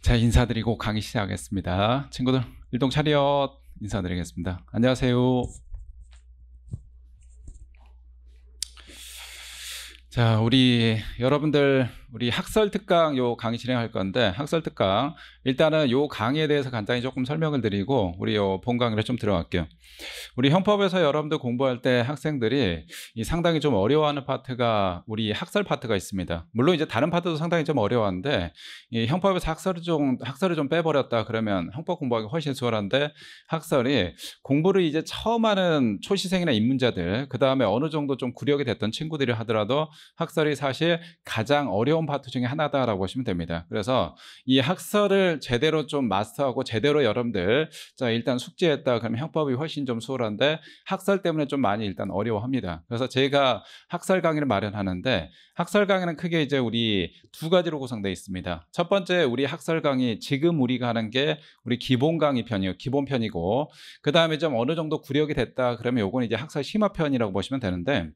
자, 인사드리고 강의 시작하겠습니다. 친구들, 일동 차렷 인사드리겠습니다. 안녕하세요. 자, 여러분들 우리 학설 특강 요 강의 진행할 건데, 학설 특강 일단은 요 강의에 대해서 간단히 조금 설명을 드리고 우리 요 본 강의를 좀 들어갈게요. 우리 형법에서 여러분들 공부할 때 학생들이 이 상당히 좀 어려워하는 파트가 우리 학설 파트가 있습니다. 물론 이제 다른 파트도 상당히 좀 어려워한데, 이 형법에서 학설을 좀 빼버렸다 그러면 형법 공부하기 훨씬 수월한데, 학설이 공부를 이제 처음 하는 초시생이나 입문자들, 그 다음에 어느 정도 좀 구력이 됐던 친구들이 하더라도 학설이 사실 가장 어려운 파트 중에 하나다라고 보시면 됩니다. 그래서 이 학설을 제대로 좀 마스터하고 제대로 여러분들 자 일단 숙지했다 그러면 형법이 훨씬 좀 수월한데, 학설 때문에 좀 많이 일단 어려워합니다. 그래서 제가 학설 강의를 마련하는데, 학설 강의는 크게 이제 우리 두 가지로 구성되어 있습니다. 첫 번째, 우리 학설 강의 지금 우리가 하는 게 우리 기본 강의 편이요, 기본 편이고, 그 다음에 좀 어느 정도 구력이 됐다 그러면 요건 이제 학설 심화 편이라고 보시면 되는데,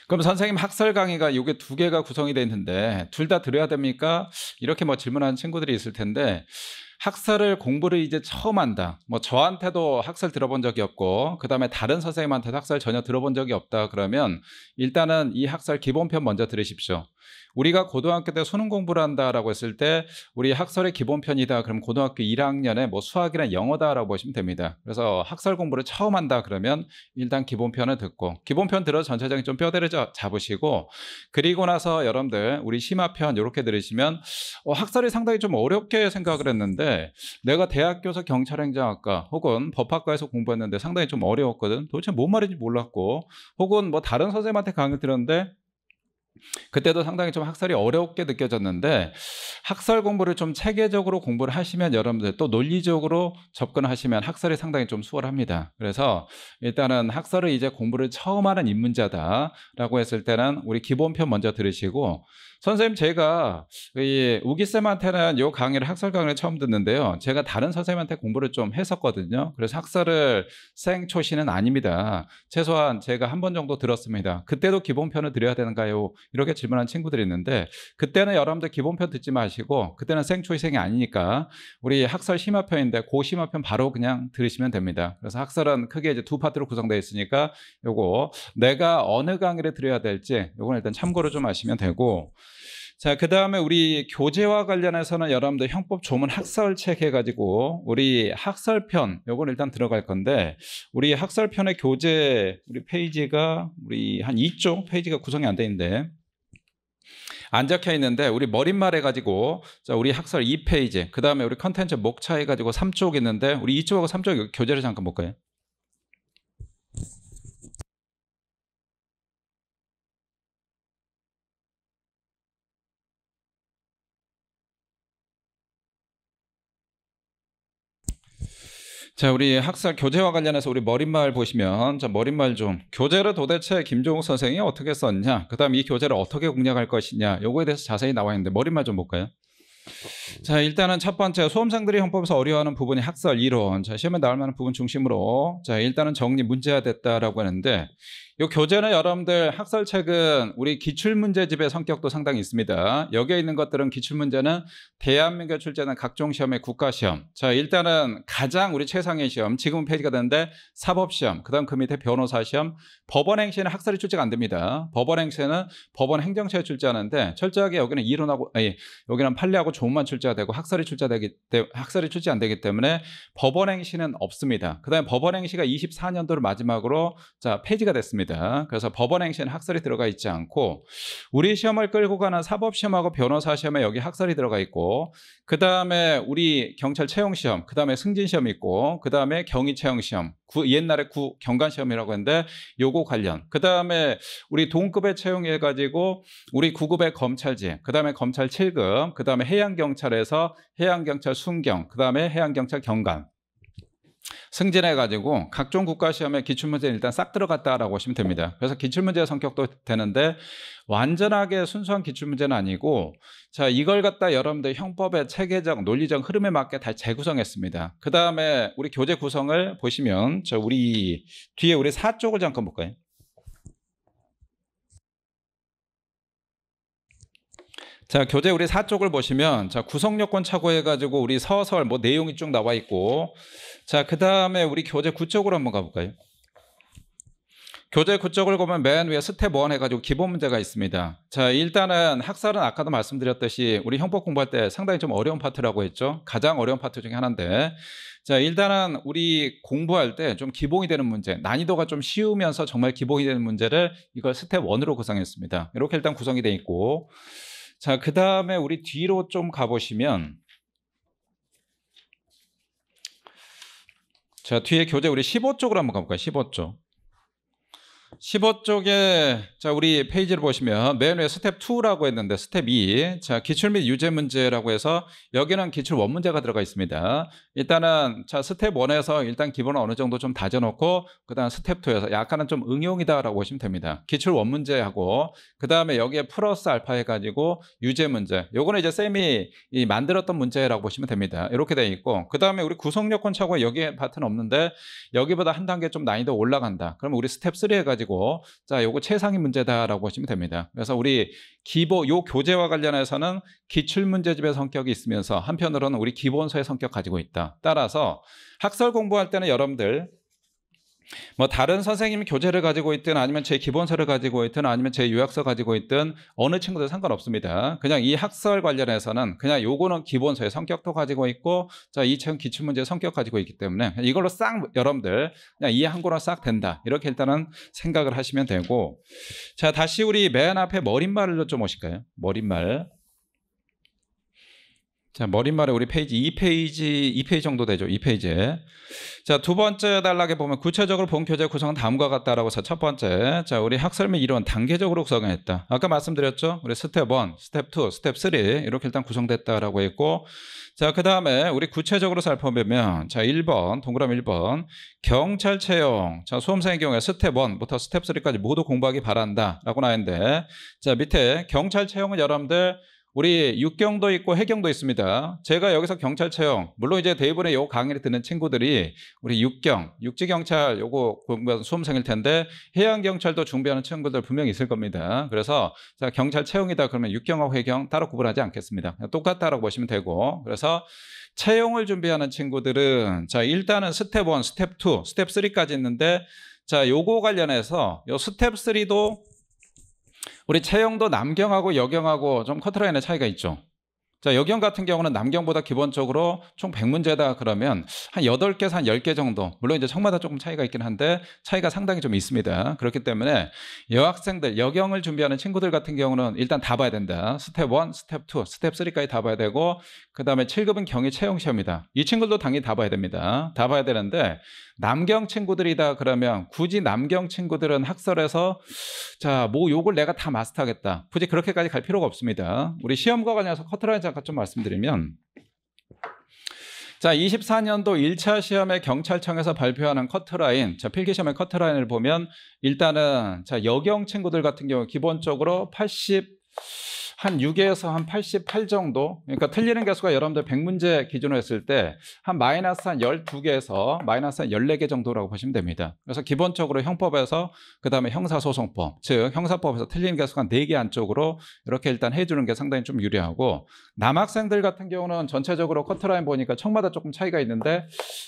그럼 선생님 학설 강의가 이게 두 개가 구성이 되어 있는데 둘 다 들어야 됩니까? 이렇게 뭐 질문하는 친구들이 있을 텐데, 학설을 공부를 이제 처음 한다, 뭐 저한테도 학설 들어본 적이 없고 그 다음에 다른 선생님한테도 학설 전혀 들어본 적이 없다 그러면 일단은 이 학설 기본편 먼저 들으십시오. 우리가 고등학교 때 수능 공부를 한다라고 했을 때 우리 학설의 기본편이다 그러면 고등학교 1학년에 뭐 수학이나 영어다라고 보시면 됩니다. 그래서 학설 공부를 처음 한다 그러면 일단 기본편을 듣고, 기본편 들어 전체적인 좀 뼈대를 잡으시고, 그리고 나서 여러분들 우리 심화편 이렇게 들으시면 학설이 상당히 좀 어렵게 생각을 했는데, 내가 대학교에서 경찰행정학과 혹은 법학과에서 공부했는데 상당히 좀 어려웠거든, 도대체 뭔 말인지 몰랐고, 혹은 뭐 다른 선생님한테 강의 들었는데 그때도 상당히 좀 학설이 어렵게 느껴졌는데, 학설 공부를 좀 체계적으로 공부를 하시면 여러분들 또 논리적으로 접근하시면 학설이 상당히 좀 수월합니다. 그래서 일단은 학설을 이제 공부를 처음 하는 입문자다라고 했을 때는 우리 기본편 먼저 들으시고, 선생님 제가 이 우기쌤한테는 요 강의를 학설 강의를 처음 듣는데요, 제가 다른 선생님한테 공부를 좀 했었거든요. 그래서 학설을 생초시는 아닙니다. 최소한 제가 한 번 정도 들었습니다. 그때도 기본편을 드려야 되는가요? 이렇게 질문한 친구들이 있는데, 그때는 여러분들 기본편 듣지 마시고, 그때는 생초시생이 아니니까 우리 학설 심화편인데 그 심화편 바로 그냥 들으시면 됩니다. 그래서 학설은 크게 이제 두 파트로 구성되어 있으니까 요거 내가 어느 강의를 드려야 될지 요건 일단 참고로 좀 하시면 되고, 자, 그 다음에 우리 교재와 관련해서는 여러분들 형법 조문 학설책 해가지고 우리 학설편 요건 일단 들어갈 건데, 우리 학설편의 교재 우리 페이지가 우리 한 2쪽 페이지가 구성이 안 돼 있는데 안 적혀 있는데, 우리 머릿말 해가지고 자 우리 학설 2페이지, 그 다음에 우리 컨텐츠 목차 해가지고 3쪽 있는데, 우리 2쪽하고 3쪽 교재를 잠깐 볼까요? 자, 우리 학설 교재와 관련해서 우리 머릿말 보시면, 자 머릿말 좀, 교재를 도대체 김종욱 선생이 어떻게 썼냐, 그 다음 이 교재를 어떻게 공략할 것이냐, 요거에 대해서 자세히 나와 있는데 머릿말 좀 볼까요? 자, 일단은 첫 번째, 수험생들이 형법에서 어려워하는 부분이 학설 이론, 자 시험에 나올 만한 부분 중심으로 자 일단은 정리 문제화됐다라고 하는데, 이 교재는 여러분들 학설책은 우리 기출문제집의 성격도 상당히 있습니다. 여기에 있는 것들은 기출문제는 대한민국에 출제하는 각종 시험의 국가시험, 자 일단은 가장 우리 최상의 시험, 지금은 폐지가 되는데 사법시험, 그 다음 그 밑에 변호사시험, 법원행시는 학설이 출제가 안 됩니다. 법원행시는 법원 행정처에 출제하는데 철저하게 여기는 이론하고 여기는 판례하고 조문만 출제가 되고 학설이 출제 안 되기 때문에 법원행시는 없습니다. 그 다음에 법원행시가 24년도를 마지막으로 자 폐지가 됐습니다. 그래서 법원행시는 학설이 들어가 있지 않고, 우리 시험을 끌고 가는 사법시험하고 변호사시험에 여기 학설이 들어가 있고, 그 다음에 우리 경찰 채용시험, 그 다음에 승진시험 있고, 그 다음에 경위채용시험, 옛날에 경관시험이라고 했는데 요거 관련, 그 다음에 우리 동급에 채용해가지고 우리 9급의 검찰직, 그 다음에 검찰 7급, 그 다음에 해양경찰에서 해양경찰 순경, 그 다음에 해양경찰 경관 승진해가지고 각종 국가시험에 기출문제는 일단 싹 들어갔다라고 보시면 됩니다. 그래서 기출문제 성격도 되는데 완전하게 순수한 기출문제는 아니고, 자 이걸 갖다 여러분들 형법의 체계적 논리적 흐름에 맞게 다 재구성했습니다. 그 다음에 우리 교재 구성을 보시면 저 우리 뒤에 우리 4쪽을 잠깐 볼까요? 자, 교재 우리 4쪽을 보시면 자, 구성요건 차고해 가지고 우리 서설 뭐 내용이 쭉 나와 있고, 자, 그다음에 우리 교재 9쪽으로 한번 가 볼까요? 교재 9쪽을 보면 맨 위에 스텝 1 해가지고 기본 문제가 있습니다. 자, 일단은 학설은 아까도 말씀드렸듯이 우리 형법 공부할 때 상당히 좀 어려운 파트라고 했죠. 가장 어려운 파트 중에 하나인데, 자, 일단은 우리 공부할 때 좀 기본이 되는 문제, 난이도가 좀 쉬우면서 정말 기본이 되는 문제를 이걸 스텝 1으로 구성했습니다. 이렇게 일단 구성이 돼 있고, 자, 그 다음에 우리 뒤로 좀 가보시면, 자, 뒤에 교재 우리 15쪽으로 한번 가볼까요? 15쪽. 15쪽에 자, 우리 페이지를 보시면 맨 위에 스텝 2라고 했는데 스텝 2, 자, 기출 및 유제 문제라고 해서 여기는 기출 원문제가 들어가 있습니다. 일단은 자, 스텝 1에서 일단 기본은 어느 정도 좀 다져놓고 그다음 스텝 2에서 약간은 좀 응용이다라고 보시면 됩니다. 기출 원문제하고 그다음에 여기에 플러스 알파 해가지고 유제 문제, 요거는 이제 쌤이 만들었던 문제라고 보시면 됩니다. 이렇게 돼 있고, 그다음에 우리 구성요건 차고 여기에 파트는 없는데 여기보다 한 단계 좀 난이도 올라간다. 그러면 우리 스텝 3 해가지고 자, 요거 최상위 문제다라고 보시면 됩니다. 그래서 우리 요 교재와 관련해서는 기출 문제집의 성격이 있으면서 한편으로는 우리 기본서의 성격 가지고 있다. 따라서 학설 공부할 때는 여러분들 뭐 다른 선생님이 교재를 가지고 있든 아니면 제 기본서를 가지고 있든 아니면 제 요약서 가지고 있든 어느 친구들 상관없습니다. 그냥 이 학설 관련해서는 그냥 요거는 기본서의 성격도 가지고 있고, 자, 이 책 기출문제 성격 가지고 있기 때문에 이걸로 싹 여러분들 그냥 이해 한 거로 싹 된다, 이렇게 일단은 생각을 하시면 되고, 자, 다시 우리 맨 앞에 머릿말로 좀 오실까요? 머릿말. 자, 머릿말에 우리 페이지 2페이지 정도 되죠. 2페이지에. 자, 두 번째 단락에 보면 구체적으로 본 교재 구성은 다음과 같다라고 해서 첫 번째, 자, 우리 학설 및 이론 단계적으로 구성했다. 아까 말씀드렸죠. 우리 스텝 1, 스텝 2, 스텝 3 이렇게 일단 구성됐다라고 했고, 자, 그 다음에 우리 구체적으로 살펴보면 자, 1번 동그라미 1번 경찰 채용, 자, 수험생의 경우에 스텝 1부터 스텝 3까지 모두 공부하기 바란다라고 나왔는데, 자, 밑에 경찰 채용은 여러분들 우리 육경도 있고 해경도 있습니다. 제가 여기서 경찰 채용, 물론 이제 대부분의 요 강의를 듣는 친구들이 우리 육경, 육지경찰 요거 공부하는 수험생일 텐데 해양경찰도 준비하는 친구들 분명히 있을 겁니다. 그래서 자, 경찰 채용이다 그러면 육경하고 해경 따로 구분하지 않겠습니다. 똑같다라고 보시면 되고, 그래서 채용을 준비하는 친구들은 자, 일단은 스텝 1, 스텝 2, 스텝 3까지 있는데, 자, 요거 관련해서 요 스텝 3도 우리 채용도 남경하고 여경하고 좀 커트라인의 차이가 있죠. 자, 여경 같은 경우는 남경보다 기본적으로 총 100문제다 그러면 한 8개에서 한 10개 정도, 물론 이제 청마다 조금 차이가 있긴 한데 차이가 상당히 좀 있습니다. 그렇기 때문에 여학생들, 여경을 준비하는 친구들 같은 경우는 일단 다 봐야 된다. 스텝 1, 스텝 2, 스텝 3까지 다 봐야 되고, 그 다음에 7급은 경위 채용 시험이다. 이 친구들도 당연히 다 봐야 됩니다. 다 봐야 되는데, 남경 친구들이다 그러면 굳이 남경 친구들은 학설에서 자, 뭐 요걸 내가 다 마스터하겠다, 굳이 그렇게까지 갈 필요가 없습니다. 우리 시험과 관련해서 커트라인 잠깐 좀 말씀드리면, 자, 24년도 1차 시험에 경찰청에서 발표하는 커트라인, 자, 필기시험의 커트라인을 보면 일단은 자, 여경 친구들 같은 경우 기본적으로 80 한 6에서 한 88 정도, 그러니까 틀리는 개수가 여러분들 100문제 기준으로 했을 때 한 마이너스 한 12개에서 마이너스 한 14개 정도라고 보시면 됩니다. 그래서 기본적으로 형법에서 그 다음에 형사소송법, 즉 형사법에서 틀리는 개수가 4개 안쪽으로 이렇게 일단 해주는 게 상당히 좀 유리하고, 남학생들 같은 경우는 전체적으로 커트라인 보니까 청마다 조금 차이가 있는데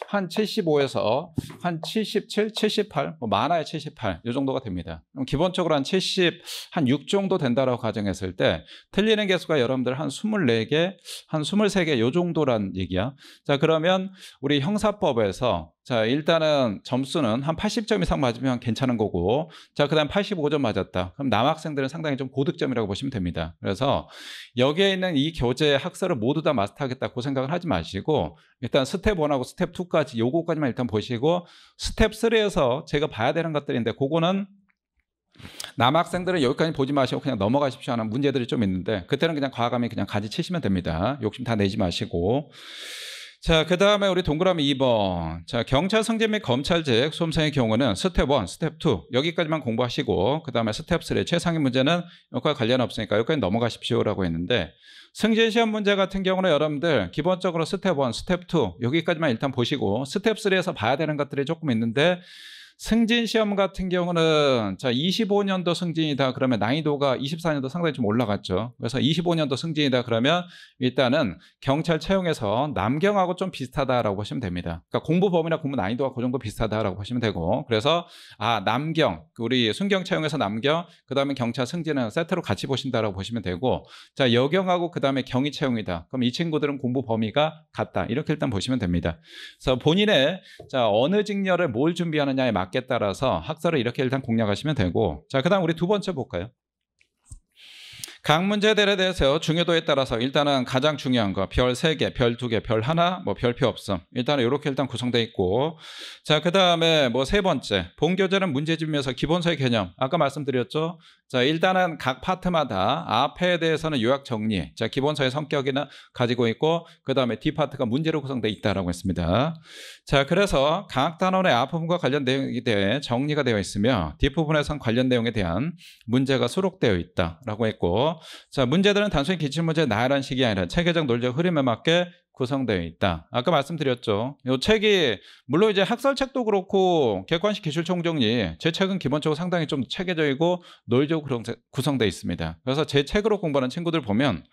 한 75에서 한 77, 78, 뭐 많아야 78 이 정도가 됩니다. 그럼 기본적으로 한 70, 한 6 정도 된다라고 가정했을 때 틀리는 개수가 여러분들 한 24개, 한 23개 요 정도란 얘기야. 자, 그러면 우리 형사법에서 자, 일단은 점수는 한 80점 이상 맞으면 괜찮은 거고, 자, 그 다음 85점 맞았다. 그럼 남학생들은 상당히 좀 고득점이라고 보시면 됩니다. 그래서 여기에 있는 이 교재 학설을 모두 다 마스터하겠다고 생각을 하지 마시고, 일단 스텝 1하고 스텝 2까지 요거까지만 일단 보시고, 스텝 3에서 제가 봐야 되는 것들인데 그거는 남학생들은 여기까지 보지 마시고 그냥 넘어가십시오 하는 문제들이 좀 있는데, 그때는 그냥 과감히 그냥 가지 치시면 됩니다. 욕심 다 내지 마시고. 자, 그 다음에 우리 동그라미 2번. 자, 경찰 승진 및 검찰직 수험생의 경우는 스텝 1, 스텝 2 여기까지만 공부하시고, 그 다음에 스텝 3 최상위 문제는 여기와 관련 없으니까 여기까지 넘어가십시오라고 했는데, 승진 시험 문제 같은 경우는 여러분들 기본적으로 스텝 1, 스텝 2 여기까지만 일단 보시고, 스텝 3에서 봐야 되는 것들이 조금 있는데, 승진 시험 같은 경우는 자 25년도 승진이다 그러면 난이도가 24년도 상당히 좀 올라갔죠. 그래서 25년도 승진이다 그러면 일단은 경찰 채용에서 남경하고 좀 비슷하다라고 보시면 됩니다. 그러니까 공부 범위나 공부 난이도가 그 정도 비슷하다라고 보시면 되고, 그래서 남경 우리 순경 채용에서 남경 그다음에 경찰 승진은 세트로 같이 보신다라고 보시면 되고, 자 여경하고 그다음에 경위 채용이다. 그럼 이 친구들은 공부 범위가 같다. 이렇게 일단 보시면 됩니다. 그래서 본인의 자 어느 직렬을 뭘 준비하느냐에 맞게 따라서 학설을 이렇게 일단 공략하시면 되고, 자 그다음 우리 두 번째 볼까요? 각 문제들에 대해서 중요도에 따라서 일단은 가장 중요한 거 별 3개, 별 2개, 별 1, 뭐 별표 없음. 일단은 이렇게 일단 구성되어 있고, 자 그다음에 뭐 세 번째 본교재는 문제집에서 기본서의 개념 아까 말씀드렸죠. 자 일단은 각 파트마다 앞에 대해서는 요약 정리, 자 기본서의 성격이나 가지고 있고, 그다음에 D 파트가 문제로 구성되어 있다라고 했습니다. 자 그래서 각 단원의 앞부분과 관련 내용에 대해 정리가 되어 있으며 뒷부분에선 관련 내용에 대한 문제가 수록되어 있다라고 했고, 자 문제들은 단순히 기출문제 나열한 식이 아니라 체계적 논리적 흐름에 맞게 구성되어 있다. 아까 말씀드렸죠. 이 책이 물론 이제 학설책도 그렇고 객관식 기출총정리 제 책은 기본적으로 상당히 좀 체계적이고 논리적으로 구성되어 있습니다. 그래서 제 책으로 공부하는 친구들 보면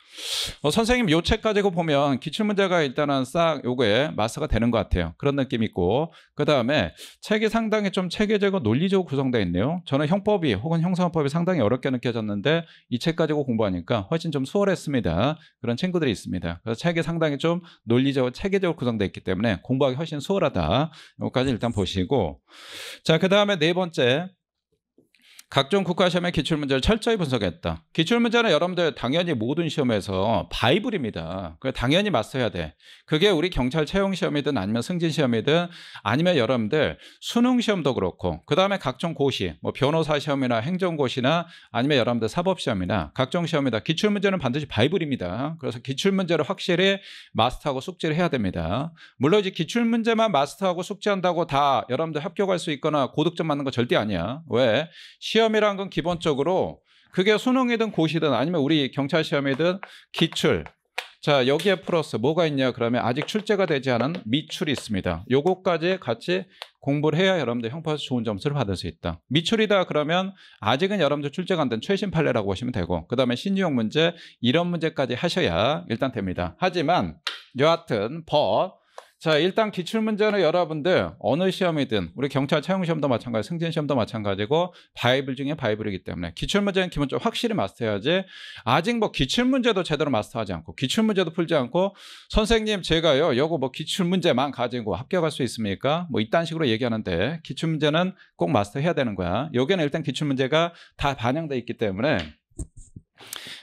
선생님 이 책 가지고 보면 기출문제가 일단은 싹 요거에 마스터가 되는 것 같아요. 그런 느낌이 있고, 그 다음에 책이 상당히 좀 체계적이고 논리적으로 구성되어 있네요. 저는 형법이 혹은 형사법이 상당히 어렵게 느껴졌는데 이 책 가지고 공부하니까 훨씬 좀 수월했습니다. 그런 친구들이 있습니다. 그래서 책이 상당히 좀 논리적으로 체계적으로 구성되어 있기 때문에 공부하기 훨씬 수월하다. 여기까지 일단 보시고, 자 그 다음에 네 번째 각종 국가시험의 기출문제를 철저히 분석했다. 기출문제는 여러분들 당연히 모든 시험에서 바이블입니다. 당연히 마스터해야 돼. 그게 우리 경찰 채용시험이든 아니면 승진시험이든 아니면 여러분들 수능시험도 그렇고, 그 다음에 각종 고시 뭐 변호사 시험이나 행정고시나 아니면 여러분들 사법시험이나 각종 시험이다. 기출문제는 반드시 바이블입니다. 그래서 기출문제를 확실히 마스터하고 숙지를 해야 됩니다. 물론 이제 기출문제만 마스터하고 숙지한다고 다 여러분들 합격할 수 있거나 고득점 맞는 거 절대 아니야. 왜? 시험이란 건 기본적으로 그게 수능이든 고시든 아니면 우리 경찰 시험이든 기출, 자 여기에 플러스 뭐가 있냐 그러면 아직 출제가 되지 않은 미출이 있습니다. 요거까지 같이 공부를 해야 여러분들 형법에서 좋은 점수를 받을 수 있다. 미출이다 그러면 아직은 여러분들 출제가 안 된 최신 판례라고 보시면 되고, 그 다음에 신유형 문제 이런 문제까지 하셔야 일단 됩니다. 하지만 여하튼 자 일단 기출문제는 여러분들 어느 시험이든 우리 경찰 채용시험도 마찬가지 승진시험도 마찬가지고 바이블 중에 바이블이기 때문에 기출문제는 기본적으로 확실히 마스터해야지, 아직 뭐 기출문제도 제대로 마스터하지 않고 기출문제도 풀지 않고 선생님 제가요 요거 뭐 기출문제만 가지고 합격할 수 있습니까? 뭐 이딴 식으로 얘기하는데 기출문제는 꼭 마스터해야 되는 거야. 여기는 일단 기출문제가 다 반영돼 있기 때문에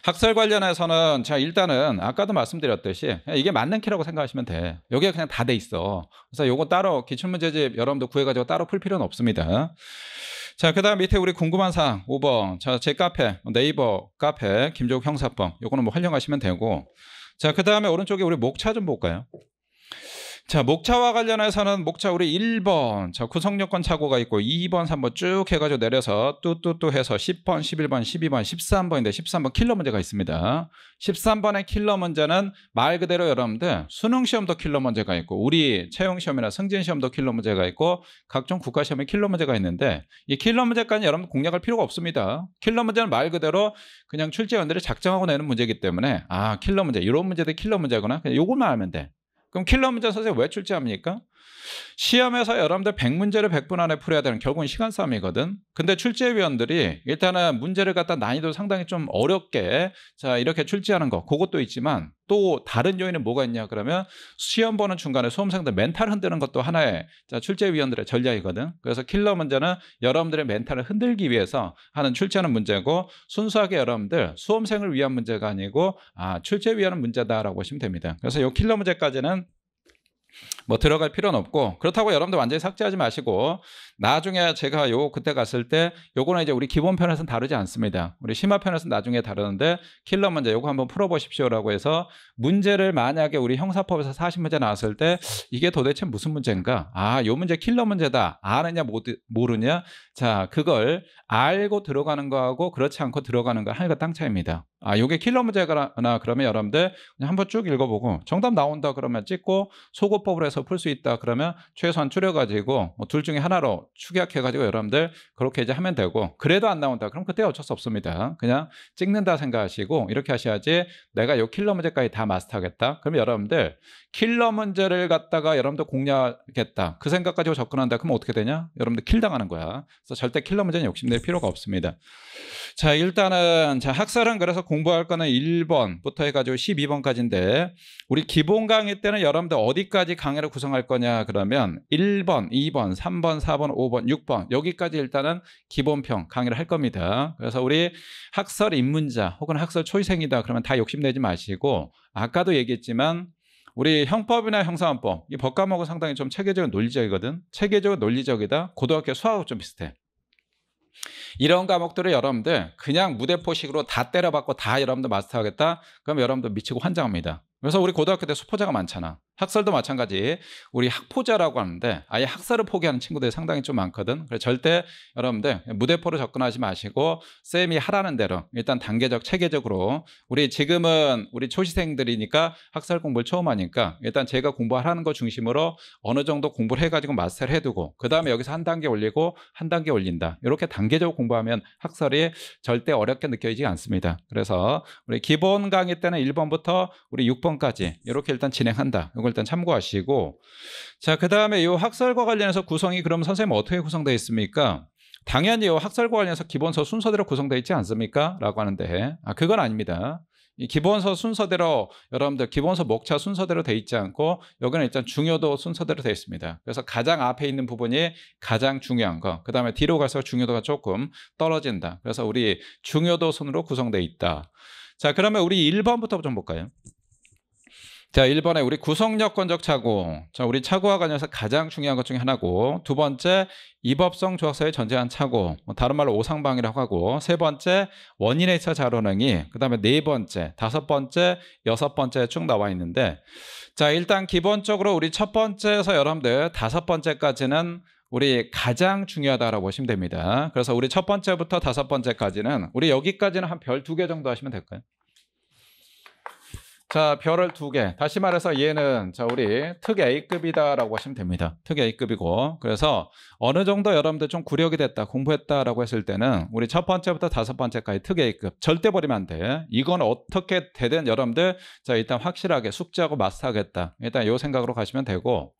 학설 관련해서는 자 일단은 아까도 말씀드렸듯이 이게 맞는 키라고 생각하시면 돼. 여기가 그냥 다 돼 있어. 그래서 요거 따로 기출문제집 여러분들 구해가지고 따로 풀 필요는 없습니다. 자 그다음 밑에 우리 궁금한 사항 5번 자 제 카페 네이버 카페 김조국 형사법 요거는 뭐 활용하시면 되고, 자 그다음에 오른쪽에 우리 목차 좀 볼까요? 자 목차와 관련해서는 목차 우리 1번 자 구성요건 착오가 있고 2번 3번 쭉 해가지고 내려서 뚜뚜뚜 해서 10번 11번 12번 13번인데 13번 킬러 문제가 있습니다. 13번의 킬러 문제는 말 그대로 여러분들 수능시험도 킬러 문제가 있고 우리 채용시험이나 승진시험도 킬러 문제가 있고 각종 국가시험에 킬러 문제가 있는데, 이 킬러 문제까지 여러분 공략할 필요가 없습니다. 킬러 문제는 말 그대로 그냥 출제원들이 작정하고 내는 문제이기 때문에 킬러 문제 이런 문제들 킬러 문제구나 그냥 요것만 알면 돼. 그럼 킬러 문제 선생님 왜 출제합니까? 시험에서 여러분들 100문제를 100분 안에 풀어야 되는 결국은 시간 싸움이거든. 근데 출제위원들이 일단은 문제를 갖다 난이도 상당히 좀 어렵게 자 이렇게 출제하는 거 그것도 있지만 또 다른 요인은 뭐가 있냐 그러면 시험 보는 중간에 수험생들 멘탈 흔드는 것도 하나의 자 출제위원들의 전략이거든. 그래서 킬러 문제는 여러분들의 멘탈을 흔들기 위해서 하는 출제하는 문제고, 순수하게 여러분들 수험생을 위한 문제가 아니고 출제위원은 문제다라고 보시면 됩니다. 그래서 이 킬러 문제까지는 뭐 들어갈 필요는 없고, 그렇다고 여러분들 완전히 삭제하지 마시고 나중에 제가 그때 갔을 때 요거는 이제 우리 기본편에서는 다루지 않습니다. 우리 심화편에서는 나중에 다루는데 킬러 문제 요거 한번 풀어보십시오라고 해서 문제를 만약에 우리 형사법에서 40문제 나왔을 때 이게 도대체 무슨 문제인가, 요 문제 킬러 문제다 아느냐 모르냐, 자 그걸 알고 들어가는 거하고 그렇지 않고 들어가는 거 하늘과 땅 차이입니다. 요게 킬러 문제거나 그러면 여러분들 그냥 한번 쭉 읽어보고 정답 나온다 그러면 찍고 소거법으로 해서 풀 수 있다 그러면 최소한 줄여가지고 뭐 둘 중에 하나로 축약해가지고 여러분들 그렇게 이제 하면 되고, 그래도 안 나온다 그럼 그때 어쩔 수 없습니다. 그냥 찍는다 생각하시고 이렇게 하셔야지 내가 요 킬러 문제까지 다 마스터하겠다. 그러면 여러분들 킬러 문제를 갖다가 여러분들 공략하겠다 그 생각 가지고 접근한다 그러면 어떻게 되냐? 여러분들 킬 당하는 거야. 그래서 절대 킬러 문제는 욕심낼 필요가 없습니다. 자, 일단은 학설은 그래서 공부할 거는 1번부터 해가지고 12번까지인데 우리 기본 강의 때는 여러분들 어디까지 강의를 구성할 거냐 그러면 1번, 2번, 3번, 4번, 5번, 6번 여기까지 일단은 기본평 강의를 할 겁니다. 그래서 우리 학설 입문자 혹은 학설 초시생이다 그러면 다 욕심내지 마시고, 아까도 얘기했지만 우리 형법이나 형사헌법 이 법과목은 상당히 좀 체계적인 논리적이거든. 체계적으로 논리적이다. 고등학교 수학하고 좀 비슷해. 이런 과목들을 여러분들 그냥 무대포식으로 다 때려박고 다 여러분들 마스터하겠다 그럼 여러분들 미치고 환장합니다. 그래서 우리 고등학교 때 수포자가 많잖아. 학설도 마찬가지. 우리 학포자라고 하는데 아예 학설을 포기하는 친구들이 상당히 좀 많거든. 그래서 절대 여러분들 무대포로 접근하지 마시고 쌤이 하라는 대로 일단 단계적 체계적으로, 우리 지금은 우리 초시생들이니까 학설 공부를 처음 하니까 일단 제가 공부하라는 거 중심으로 어느 정도 공부를 해가지고 마스터를 해두고 그 다음에 여기서 한 단계 올리고 한 단계 올린다. 이렇게 단계적으로 공부하면 학설이 절대 어렵게 느껴지지 않습니다. 그래서 우리 기본 강의 때는 1번부터 우리 6번까지 이렇게 일단 진행한다. 이걸 일단 참고하시고, 자, 그 다음에 이 학설과 관련해서 구성이 그럼 선생님 어떻게 구성되어 있습니까? 당연히 이 학설과 관련해서 기본서 순서대로 구성되어 있지 않습니까? 라고 하는데 그건 아닙니다. 이 기본서 순서대로 여러분들 기본서 목차 순서대로 돼 있지 않고 여기는 일단 중요도 순서대로 되어 있습니다. 그래서 가장 앞에 있는 부분이 가장 중요한 거, 그 다음에 뒤로 갈수록 중요도가 조금 떨어진다. 그래서 우리 중요도 순으로 구성되어 있다. 자, 그러면 우리 1번부터 좀 볼까요? 자, 1번에 우리 구성요건적 착오. 자, 우리 착오와 관련해서 가장 중요한 것 중에 하나고, 두 번째 이법성 조학서의 전제한 착오, 다른 말로 오상방이라고 하고, 세 번째 원인에 있어 자론행위, 그 다음에 네 번째, 다섯 번째, 여섯 번째 쭉 나와 있는데, 자, 일단 기본적으로 우리 첫 번째에서 여러분들 다섯 번째까지는 우리 가장 중요하다라고 보시면 됩니다. 그래서 우리 첫 번째부터 다섯 번째까지는 우리 여기까지는 한 별 2개 정도 하시면 될까요? 자, 별을 2개. 다시 말해서 얘는 자, 우리 특 A급이다라고 하시면 됩니다. 특 A급이고, 그래서 어느 정도 여러분들 좀 구력이 됐다, 공부했다라고 했을 때는 우리 첫 번째부터 다섯 번째까지 특 A급 절대 버리면 안 돼. 이건 어떻게 되든 여러분들 자, 일단 확실하게 숙지하고 마스터하겠다. 일단 이 생각으로 가시면 되고,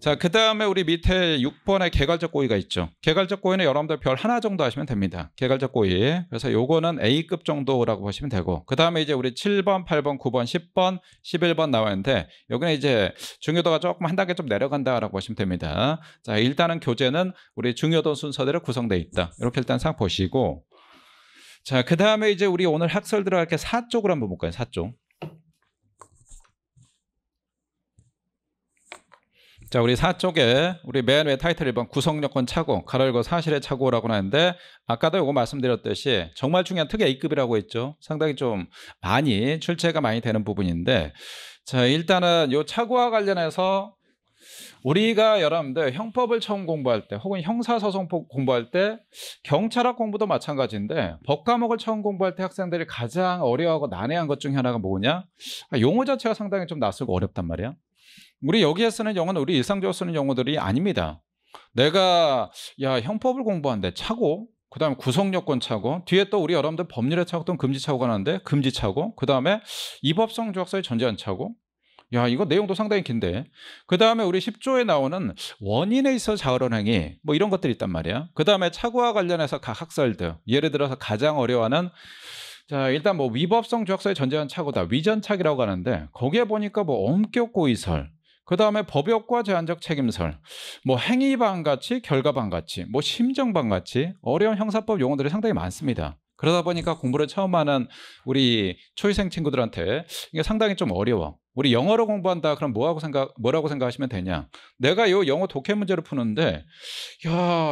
자, 그 다음에 우리 밑에 6번에 개괄적 고의가 있죠. 개괄적 고의는 여러분들 별 하나 정도 하시면 됩니다. 개괄적 고의. 그래서 요거는 A급 정도라고 보시면 되고, 그 다음에 이제 우리 7번, 8번, 9번, 10번, 11번 나와 있는데 여기는 이제 중요도가 조금 한 단계 좀 내려간다라고 보시면 됩니다. 자, 일단은 교재는 우리 중요도 순서대로 구성되어 있다. 이렇게 일단 상 보시고, 자, 그 다음에 이제 우리 오늘 학설 들어갈 게 4쪽으로 한번 볼까요? 4쪽. 자, 우리 4쪽에 우리 맨 위에 타이틀 1번 구성요건 착오, 가로열고 사실의 착오라고 하는데 아까도 요거 말씀드렸듯이 정말 중요한 특 A급이라고 했죠. 상당히 좀 많이 출제가 많이 되는 부분인데, 자, 일단은 요 착오와 관련해서 우리가 여러분들 형법을 처음 공부할 때 혹은 형사소송법 공부할 때 경찰학 공부도 마찬가지인데 법과목을 처음 공부할 때 학생들이 가장 어려워하고 난해한 것 중에 하나가 뭐냐? 용어 자체가 상당히 좀 낯설고 어렵단 말이야. 우리 여기에 쓰는 용어는 우리 일상적으로 쓰는 용어들이 아닙니다. 내가 형법을 공부하는데 착오, 그 다음에 구성요건 착오, 뒤에 또 우리 여러분들 법률의 착오 또는 금지 착오가 나는데 금지 착오, 그 다음에 이법성 조학서의 전제한 착오, 이거 내용도 상당히 긴데, 그 다음에 우리 10조에 나오는 원인에 있어 자언행위 뭐 이런 것들이 있단 말이야. 그 다음에 착오와 관련해서 각 학설들, 예를 들어서 가장 어려워하는, 자, 일단 뭐 위법성 조학서의 전제한 착오다, 위전착이라고 하는데 거기에 보니까 뭐 엄격 고의설, 그 다음에 법역과 제한적 책임설, 뭐 행위반가치, 결과반가치, 뭐 심정반가치, 어려운 형사법 용어들이 상당히 많습니다. 그러다 보니까 공부를 처음 하는 우리 초시생 친구들한테 이게 상당히 좀 어려워. 우리 영어로 공부한다 그럼 뭐라고 생각하시면 되냐? 내가 이 영어 독해 문제를 푸는데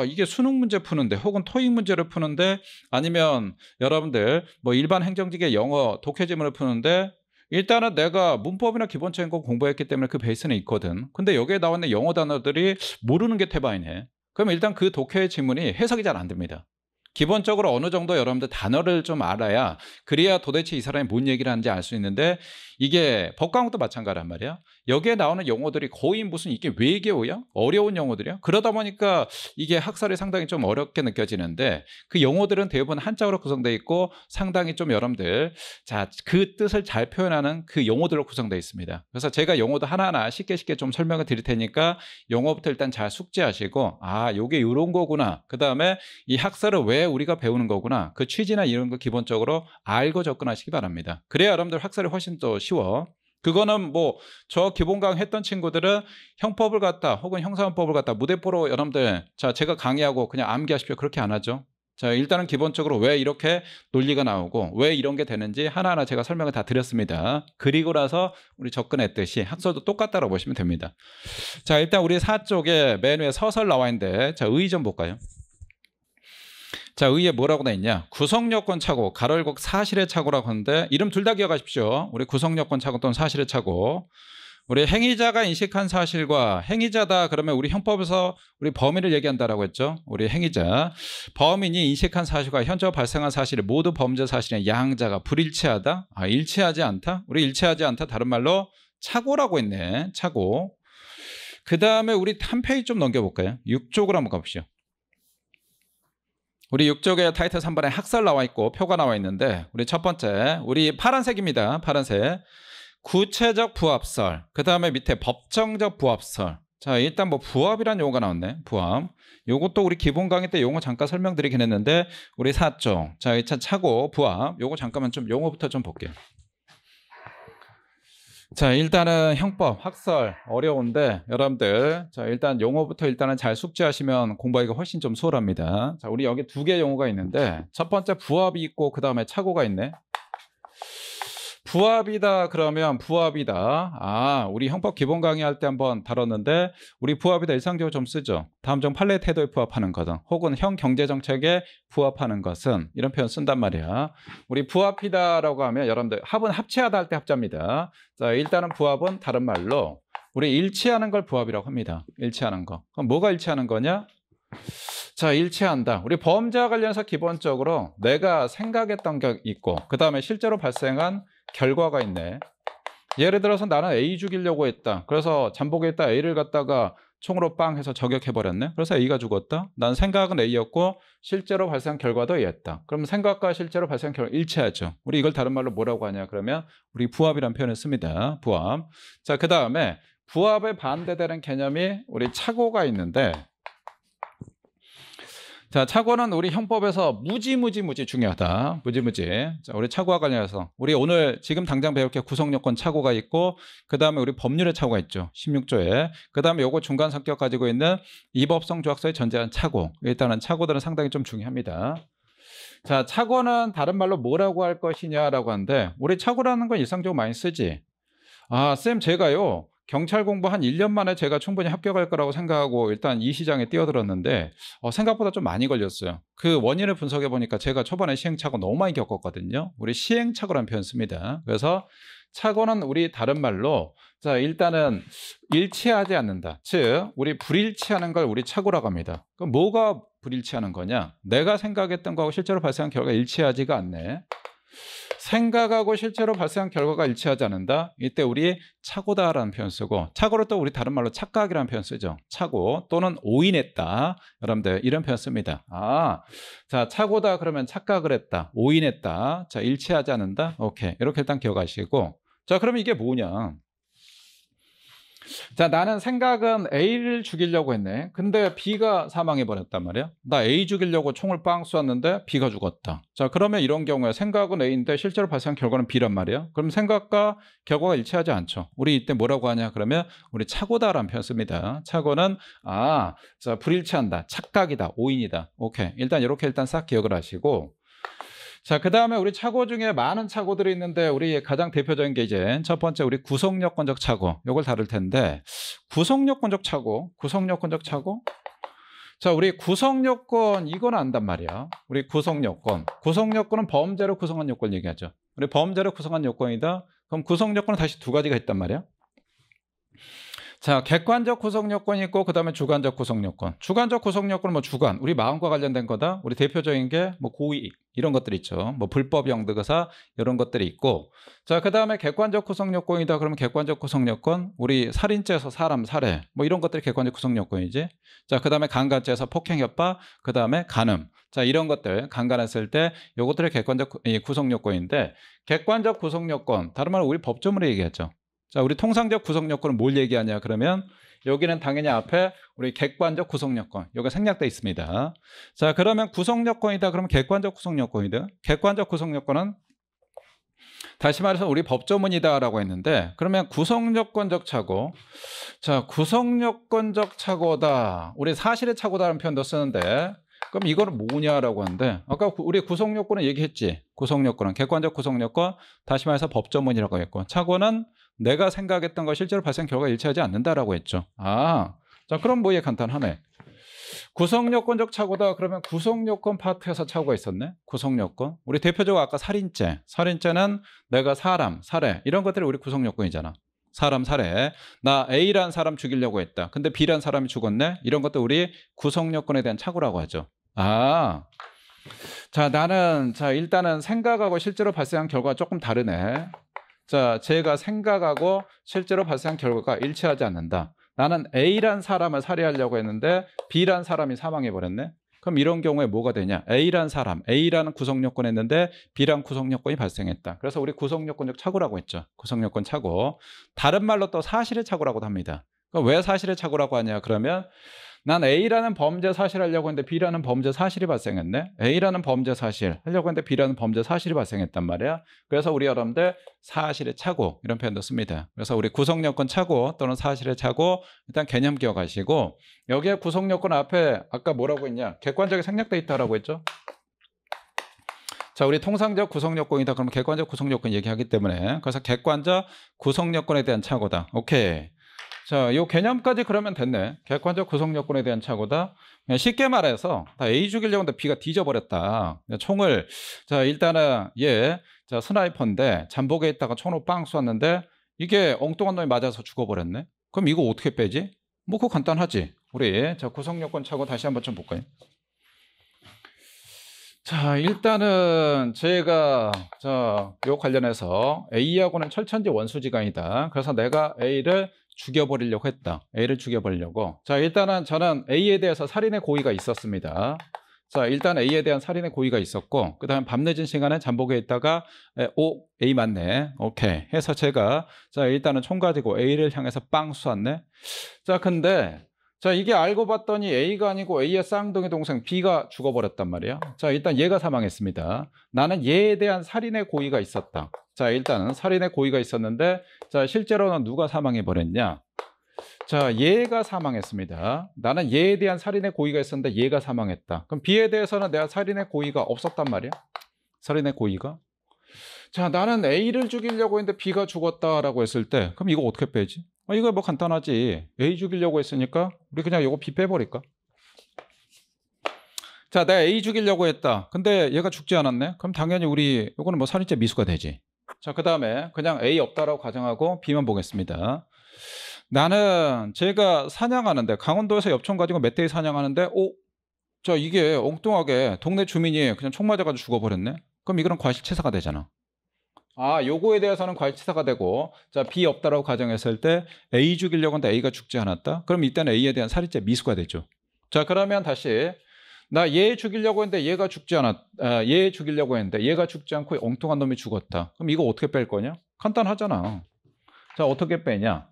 이게 수능 문제 푸는데 혹은 토익 문제를 푸는데 아니면 여러분들 뭐 일반 행정직의 영어 독해 지문을 푸는데 일단은 내가 문법이나 기본적인 거 공부했기 때문에 그 베이스는 있거든. 근데 여기에 나와 있는 영어 단어들이 모르는 게 태반이네. 그럼 일단 그 독해 지문이 해석이 잘 안 됩니다. 기본적으로 어느 정도 여러분들 단어를 좀 알아야 그래야 도대체 이 사람이 뭔 얘기를 하는지 알 수 있는데 이게 법과목도 마찬가지란 말이야. 여기에 나오는 용어들이 거의 무슨 이게 외계어야? 어려운 용어들이야? 그러다 보니까 이게 학설이 상당히 좀 어렵게 느껴지는데 그 용어들은 대부분 한자어로 구성되어 있고 상당히 좀 여러분들 자, 그 뜻을 잘 표현하는 그 용어들로 구성되어 있습니다. 그래서 제가 용어도 하나하나 쉽게 좀 설명을 드릴 테니까 용어부터 일단 잘 숙지하시고 아, 요게 이런 거구나. 그다음에 이 학설을 왜 우리가 배우는 거구나. 그 취지나 이런 거 기본적으로 알고 접근하시기 바랍니다. 그래야 여러분들 학설이 훨씬 더 쉬워. 그거는 뭐 저 기본 강의 했던 친구들은 형법을 갖다 혹은 형사문법을 갖다 무대포로 여러분들 자 제가 강의하고 그냥 암기하십시오. 그렇게 안 하죠. 자 일단은 기본적으로 왜 이렇게 논리가 나오고 왜 이런 게 되는지 하나하나 제가 설명을 다 드렸습니다. 그리고 나서 우리 접근했듯이 학설도 똑같다고 보시면 됩니다. 자 일단 우리 4쪽에 맨 위에 서설 나와 있는데 자 의 좀 볼까요? 자, 의에 뭐라고 돼 있냐? 구성요건 착오, 가로열고 사실의 착오라고 하는데 이름 둘 다 기억하십시오. 우리 구성요건 착오 또는 사실의 착오. 우리 행위자가 인식한 사실과 행위자다 그러면 우리 형법에서 우리 범인을 얘기한다라고 했죠. 우리 행위자. 범인이 인식한 사실과 현재 발생한 사실이 모두 범죄 사실의 양자가 불일치하다? 아, 일치하지 않다? 우리 일치하지 않다 다른 말로 착오라고 했네. 착오. 그 다음에 우리 한 페이지 좀 넘겨볼까요? 6쪽으로 한번 가보시죠. 우리 6쪽에 타이틀 3번에 학설 나와 있고 표가 나와 있는데 우리 첫 번째 우리 파란색입니다. 파란색 구체적 부합설 그 다음에 밑에 법정적 부합설. 자 일단 뭐 부합이란 용어가 나왔네. 부합 요것도 우리 기본 강의 때 용어 잠깐 설명드리긴 했는데 우리 4쪽 자 2차 차고 부합 요거 잠깐만 좀 용어부터 좀 볼게요. 자 일단은 형법 학설 어려운데 여러분들 자 일단 용어부터 일단은 잘 숙지하시면 공부하기가 훨씬 좀 수월합니다. 자 우리 여기 두 개 용어가 있는데 첫 번째 부합이 있고 그 다음에 착오가 있네. 부합이다 그러면 부합이다. 아 우리 형법 기본 강의할 때 한번 다뤘는데 우리 부합이다 일상적으로 좀 쓰죠. 다음 중 판례 태도에 부합하는 것은 혹은 형 경제정책에 부합하는 것은 이런 표현 쓴단 말이야. 우리 부합이다라고 하면 여러분들 합은 합치하다 할 때 합자입니다. 자 일단은 부합은 다른 말로 우리 일치하는 걸 부합이라고 합니다. 일치하는 거. 그럼 뭐가 일치하는 거냐? 자 일치한다. 우리 범죄와 관련해서 기본적으로 내가 생각했던 게 있고 그 다음에 실제로 발생한 결과가 있네. 예를 들어서 나는 A 죽이려고 했다. 그래서 잠복했다 A를 갖다가 총으로 빵 해서 저격해버렸네. 그래서 A가 죽었다. 난 생각은 A였고 실제로 발생한 결과도 A였다. 그럼 생각과 실제로 발생한 결과 일치하죠. 우리 이걸 다른 말로 뭐라고 하냐 그러면 우리 부합이라는 표현을 씁니다. 부합. 자 그 다음에 부합에 반대되는 개념이 우리 착오가 있는데 자, 착오는 우리 형법에서 무지 중요하다. 무지. 자, 우리 착오와 관련해서 우리 오늘 지금 당장 배울 게 구성요건 착오가 있고 그다음에 우리 법률의 착오가 있죠. 16조에. 그다음에 요거 중간 성격 가지고 있는 이법성 조약서에 전제한 착오. 일단은 착오들은 상당히 좀 중요합니다. 자, 착오는 다른 말로 뭐라고 할 것이냐라고 하는데 우리 착오라는 건 일상적으로 많이 쓰지. 아, 쌤 제가요. 경찰 공부 한 1년 만에 제가 충분히 합격할 거라고 생각하고 일단 이 시장에 뛰어들었는데 생각보다 좀 많이 걸렸어요. 그 원인을 분석해 보니까 제가 초반에 시행착오 너무 많이 겪었거든요. 우리 시행착오라는 표현 씁니다. 그래서 착오는 우리 다른 말로 자 일단은 일치하지 않는다. 즉 우리 불일치하는 걸 우리 착오라고 합니다. 그럼 뭐가 불일치하는 거냐? 내가 생각했던 거하고 실제로 발생한 결과가 일치하지가 않네. 생각하고 실제로 발생한 결과가 일치하지 않는다. 이때 우리 착오다라는 표현 쓰고 착오를 또 우리 다른 말로 착각이라는 표현 쓰죠. 착오 또는 오인했다. 여러분들 이런 표현 씁니다. 아, 자 착오다 그러면 착각을 했다. 오인했다. 자 일치하지 않는다. 오케이 이렇게 일단 기억하시고 자 그러면 이게 뭐냐? 자 나는 생각은 A를 죽이려고 했네. 근데 B가 사망해 버렸단 말이야. 나 A 죽이려고 총을 빵 쏘았는데 B가 죽었다. 자 그러면 이런 경우에 생각은 A인데 실제로 발생한 결과는 B란 말이야. 그럼 생각과 결과가 일치하지 않죠. 우리 이때 뭐라고 하냐 그러면 우리 착오다라는 표현 씁니다. 착오는 자 불일치한다. 착각이다. 오인이다. 오케이 일단 이렇게 일단 싹 기억을 하시고 자, 그 다음에 우리 착오 중에 많은 착오들이 있는데 우리 가장 대표적인 게 이제 첫 번째 우리 구성요건적 착오 요걸 다룰 텐데 구성요건적 착오 자 우리 구성요건 이건 안단 말이야. 우리 구성요건은 범죄로 구성한 요건 얘기하죠. 우리 범죄로 구성한 요건이다. 그럼 구성요건은 다시 두 가지가 있단 말이야. 자, 객관적 구성 요건이 있고 그다음에 주관적 구성 요건. 주관적 구성 요건은 뭐 주관, 우리 마음과 관련된 거다. 우리 대표적인 게 뭐 고의 이런 것들 있죠. 뭐 불법 영득의사 이런 것들이 있고. 자, 그다음에 객관적 구성 요건이다. 그러면 객관적 구성 요건, 우리 살인죄에서 사람 살해 뭐 이런 것들이 객관적 구성 요건이지. 자, 그다음에 강간죄에서 폭행 협박, 그다음에 간음. 자, 이런 것들 강간했을 때 요것들이 객관적 구성 요건인데, 객관적 구성 요건 다른 말로 우리 법조문에 얘기했죠. 자, 우리 통상적 구성 요건은 뭘 얘기하냐 그러면 여기는 당연히 앞에 우리 객관적 구성 요건 요게 생략돼 있습니다. 자, 그러면 구성 요건이다 그러면 객관적 구성 요건이다. 객관적 구성 요건은 다시 말해서 우리 법조문이다라고 했는데, 그러면 구성 요건적 착오. 자, 구성 요건적 착오다. 우리 사실의 착오다라는 표현도 쓰는데, 그럼 이거는 뭐냐라고 하는데, 아까 우리 구성 요건은 얘기했지. 구성 요건은 객관적 구성 요건, 다시 말해서 법조문이라고 했고, 착오는 내가 생각했던 거 실제로 발생 결과가 일치하지 않는다라고 했죠. 아, 자, 그럼 뭐 얘 간단하네. 구성 요건적 착오다 그러면 구성 요건 파트에서 착오가 있었네. 구성 요건. 우리 대표적으로 아까 살인죄. 살인죄는 내가 사람, 살해 이런 것들이 우리 구성 요건이잖아. 사람 살해. 나 A라는 사람 죽이려고 했다. 근데 B라는 사람이 죽었네. 이런 것도 우리 구성 요건에 대한 착오라고 하죠. 아, 자, 나는 자 일단은 생각하고 실제로 발생한 결과가 조금 다르네. 자, 제가 생각하고 실제로 발생한 결과가 일치하지 않는다. 나는 A란 사람을 살해하려고 했는데 B란 사람이 사망해버렸네. 그럼 이런 경우에 뭐가 되냐? A란 사람, A라는 구성요건 했는데 B란 구성요건이 발생했다. 그래서 우리 구성요건적 착오라고 했죠. 구성요건 착오. 다른 말로 또 사실의 착오라고도 합니다. 그러니까 왜 사실의 착오라고 하냐? 그러면 난 A라는 범죄 사실 하려고 했는데 B라는 범죄 사실이 발생했네. A라는 범죄 사실 하려고 했는데 B라는 범죄 사실이 발생했단 말이야. 그래서 우리 여러분들 사실의 착오 이런 표현도 씁니다. 그래서 우리 구성요건 착오 또는 사실의 착오 일단 개념 기억하시고, 여기에 구성요건 앞에 아까 뭐라고 했냐? 객관적이 생략돼 있다라고 했죠. 자, 우리 통상적 구성요건이다 그러면 객관적 구성요건 얘기하기 때문에, 그래서 객관적 구성요건에 대한 착오다. 오케이. 자, 요 개념까지 그러면 됐네. 객관적 구성 요건에 대한 착오다. 쉽게 말해서 다 A 죽이려고 했는데 B가 뒤져버렸다. 총을 자 일단은 자 스나이퍼인데 잠복에 있다가 총으로 빵 쐈는데 이게 엉뚱한 놈이 맞아서 죽어버렸네. 그럼 이거 어떻게 빼지? 뭐 그거 간단하지. 우리 자 구성 요건 착오 다시 한번 좀 볼까요? 자, 일단은 제가 요 관련해서 A하고는 철천지 원수지간이다. 그래서 내가 A를 죽여버리려고 했다. A를 죽여버리려고. 자, 일단은 저는 A에 대해서 살인의 고의가 있었습니다. 자, 일단 A에 대한 살인의 고의가 있었고, 그 다음에 밤늦은 시간에 잠복에 있다가 A 맞네. 오케이. 해서 제가 자, 일단은 총 가지고 A를 향해서 빵 쏘았네. 자, 근데 자, 이게 알고 봤더니 A가 아니고 A의 쌍둥이 동생 B가 죽어버렸단 말이야. 자, 일단 얘가 사망했습니다. 나는 얘에 대한 살인의 고의가 있었다. 자, 일단은 살인의 고의가 있었는데, 자, 실제로는 누가 사망해버렸냐? 자, 얘가 사망했습니다. 나는 얘에 대한 살인의 고의가 있었는데 얘가 사망했다. 그럼 B에 대해서는 내가 살인의 고의가 없었단 말이야. 살인의 고의가. 자, 나는 A를 죽이려고 했는데 B가 죽었다라고 했을 때, 그럼 이거 어떻게 빼지? 이거 뭐 간단하지. A 죽이려고 했으니까 우리 그냥 이거 B 빼버릴까? 자, 내가 A 죽이려고 했다. 근데 얘가 죽지 않았네. 그럼 당연히 우리 이거는 뭐 살인죄 미수가 되지. 자, 그 다음에 그냥 A 없다라고 가정하고 B만 보겠습니다. 나는 제가 사냥하는데 강원도에서 엽총 가지고 멧돼지 사냥하는데 자, 이게 엉뚱하게 동네 주민이 그냥 총 맞아가지고 죽어버렸네. 그럼 이거는 과실치사가 되잖아. 아, 요거에 대해서는 과실치사가 되고, 자, B 없다라고 가정했을 때 A 죽이려고 하는데 A가 죽지 않았다. 그럼 이때는 A에 대한 살인죄 미수가 되죠. 자, 그러면 다시 나 얘 죽이려고 했는데 얘가 죽지 얘 죽이려고 했는데 얘가 죽지 않고 엉뚱한 놈이 죽었다. 그럼 이거 어떻게 뺄 거냐? 간단하잖아. 자, 어떻게 빼냐?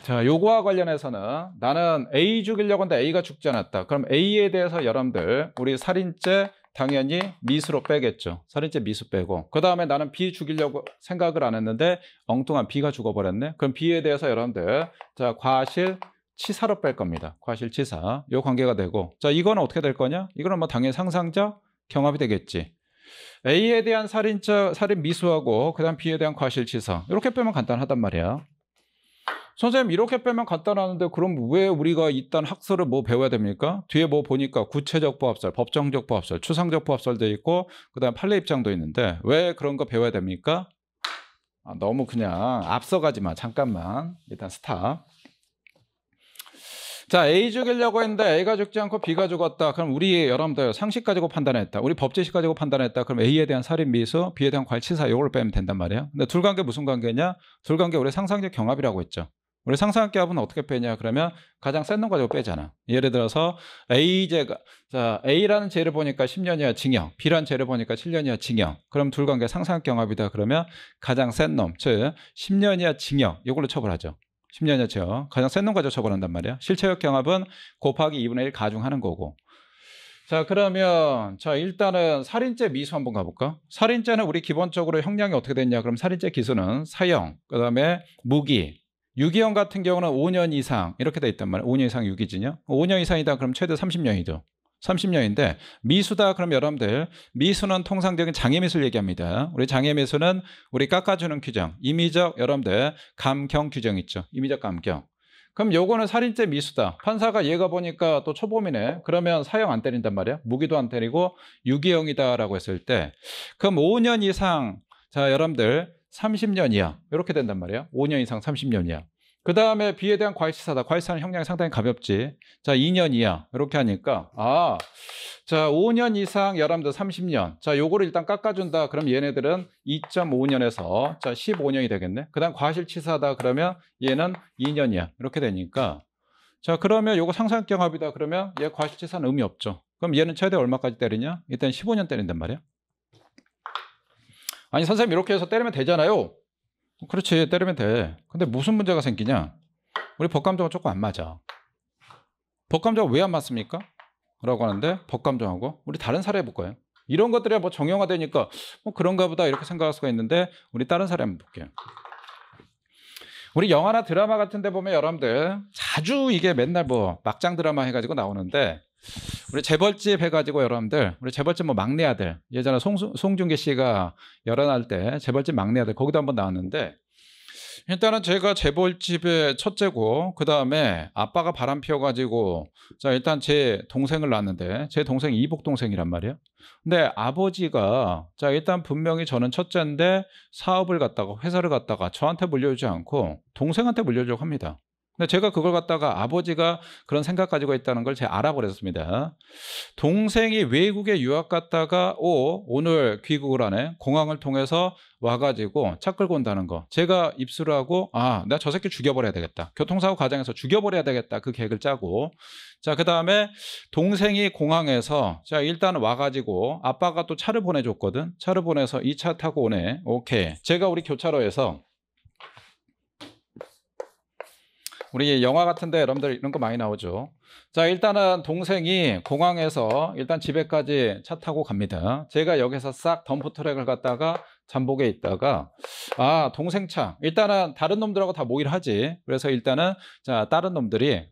자, 요거와 관련해서는 나는 A 죽이려고 했는데 A가 죽지 않았다. 그럼 A에 대해서 여러분들 우리 살인죄 당연히 미수로 빼겠죠. 살인죄 미수 빼고, 그 다음에 나는 B 죽이려고 생각을 안 했는데 엉뚱한 B가 죽어버렸네. 그럼 B에 대해서 여러분들 자 과실치사로 뺄 겁니다. 과실치사 요 관계가 되고, 자 이거는 어떻게 될 거냐? 이거는 뭐 당연히 상상적 경합이 되겠지. A에 대한 살인죄 살인 미수하고 그 다음 B에 대한 과실치사 이렇게 빼면 간단하단 말이야. 선생님 이렇게 빼면 간단하는데 그럼 왜 우리가 일단 학설을 뭐 배워야 됩니까? 뒤에 뭐 보니까 구체적 부합설, 법정적 부합설, 추상적 부합설도 있고 그 다음에 판례 입장도 있는데 왜 그런 거 배워야 됩니까? 너무 그냥 앞서가지 마. 잠깐만. 일단 스탑. 자, A 죽이려고 했는데 A가 죽지 않고 B가 죽었다. 그럼 우리 여러분들 상식 가지고 판단했다. 우리 법제식 가지고 판단했다. 그럼 A에 대한 살인미수, B에 대한 과실치사 이걸 빼면 된단 말이에요. 근데 둘관계 무슨 관계냐? 둘관계 우리 상상적 경합이라고 했죠. 우리 상상적 경합은 어떻게 빼냐? 그러면 가장 센 놈 가지고 빼잖아. 예를 들어서 자, A라는 죄를 보니까 10년 이하 징역, B라는 죄를 보니까 7년 이하 징역. 그럼 둘관계 상상적 경합이다. 그러면 가장 센 놈, 즉 10년 이하 징역 이걸로 처벌하죠. 10년 이하죠. 가장 센 놈 가지고 처벌한단 말이야. 실체적 경합은 곱하기 2분의 1 가중하는 거고. 자, 그러면 자 일단은 살인죄 미수 한번 가볼까? 살인죄는 우리 기본적으로 형량이 어떻게 됐냐? 그럼 살인죄 기수는 사형, 그다음에 무기, 유기형 같은 경우는 5년 이상 이렇게 돼 있단 말이야. 5년 이상 유기징역. 5년 이상이다 그럼 최대 30년이죠. 30년인데 미수다 그럼 여러분들 미수는 통상적인 장애미수를 얘기합니다. 우리 장애미수는 우리 깎아주는 규정, 임의적 여러분들 감경 규정 있죠. 임의적 감경. 그럼 요거는 살인죄 미수다. 판사가 얘가 보니까 또 초범이네. 그러면 사형 안 때린단 말이야. 무기도 안 때리고 유기형이다라고 했을 때 그럼 5년 이상 자 여러분들 30년 이하 이렇게 된단 말이야. 5년 이상 30년 이하. 그 다음에 B에 대한 과실치사다. 과실치사는 형량이 상당히 가볍지. 자, 2년 이하. 이렇게 하니까, 자, 5년 이상 여러분들 30년. 자, 요거를 일단 깎아준다. 그럼 얘네들은 2.5년에서, 자, 15년이 되겠네. 그 다음 과실치사다. 그러면 얘는 2년 이하. 이렇게 되니까. 자, 그러면 요거 상상경합이다. 그러면 얘 과실치사는 의미 없죠. 그럼 얘는 최대 얼마까지 때리냐? 일단 15년 때린단 말이야. 아니, 선생님 이렇게 해서 때리면 되잖아요. 그렇지 때리면 돼. 근데 무슨 문제가 생기냐? 우리 법감정은 조금 안 맞아. 법감정은 왜 안 맞습니까? 라고 하는데 법감정하고 우리 다른 사례 해볼 거예요. 이런 것들이 뭐 정형화되니까 뭐 그런가 보다 이렇게 생각할 수가 있는데 우리 다른 사례 한번 볼게요. 우리 영화나 드라마 같은 데 보면 여러분들 자주 이게 맨날 뭐 막장 드라마 해가지고 나오는데 우리 재벌집 해가지고 여러분들 우리 재벌집 뭐 막내 아들 예전에 송중기 씨가 열어날 때 재벌집 막내 아들 거기도 한번 나왔는데 일단은 제가 재벌집의 첫째고 그 다음에 아빠가 바람 피워가지고 자 일단 제 동생을 낳았는데 제 동생이 이복 동생이란 말이에요. 근데 아버지가 자 일단 분명히 저는 첫째인데 사업을 갖다가 회사를 갖다가 저한테 물려주지 않고 동생한테 물려주려고 합니다. 근데 제가 그걸 갖다가 아버지가 그런 생각 가지고 있다는 걸 제가 알아버렸습니다. 동생이 외국에 유학 갔다가 오늘 귀국을 하네. 공항을 통해서 와가지고 차 끌고 온다는 거. 제가 입수를 하고 내가 저 새끼 죽여버려야 되겠다. 교통사고 과정에서 죽여버려야 되겠다. 그 계획을 짜고 자 그 다음에 동생이 공항에서 자 일단 와가지고 아빠가 또 차를 보내줬거든. 차를 보내서 이 차 타고 오네. 오케이. 제가 우리 교차로에서 우리 영화 같은데 여러분들 이런 거 많이 나오죠. 자 일단은 동생이 공항에서 일단 집에까지 차 타고 갑니다. 제가 여기서 싹 덤프트랙을 갖다가 잠복에 있다가 동생 차 일단은 다른 놈들하고 다 모의를 하지. 그래서 일단은 자 다른 놈들이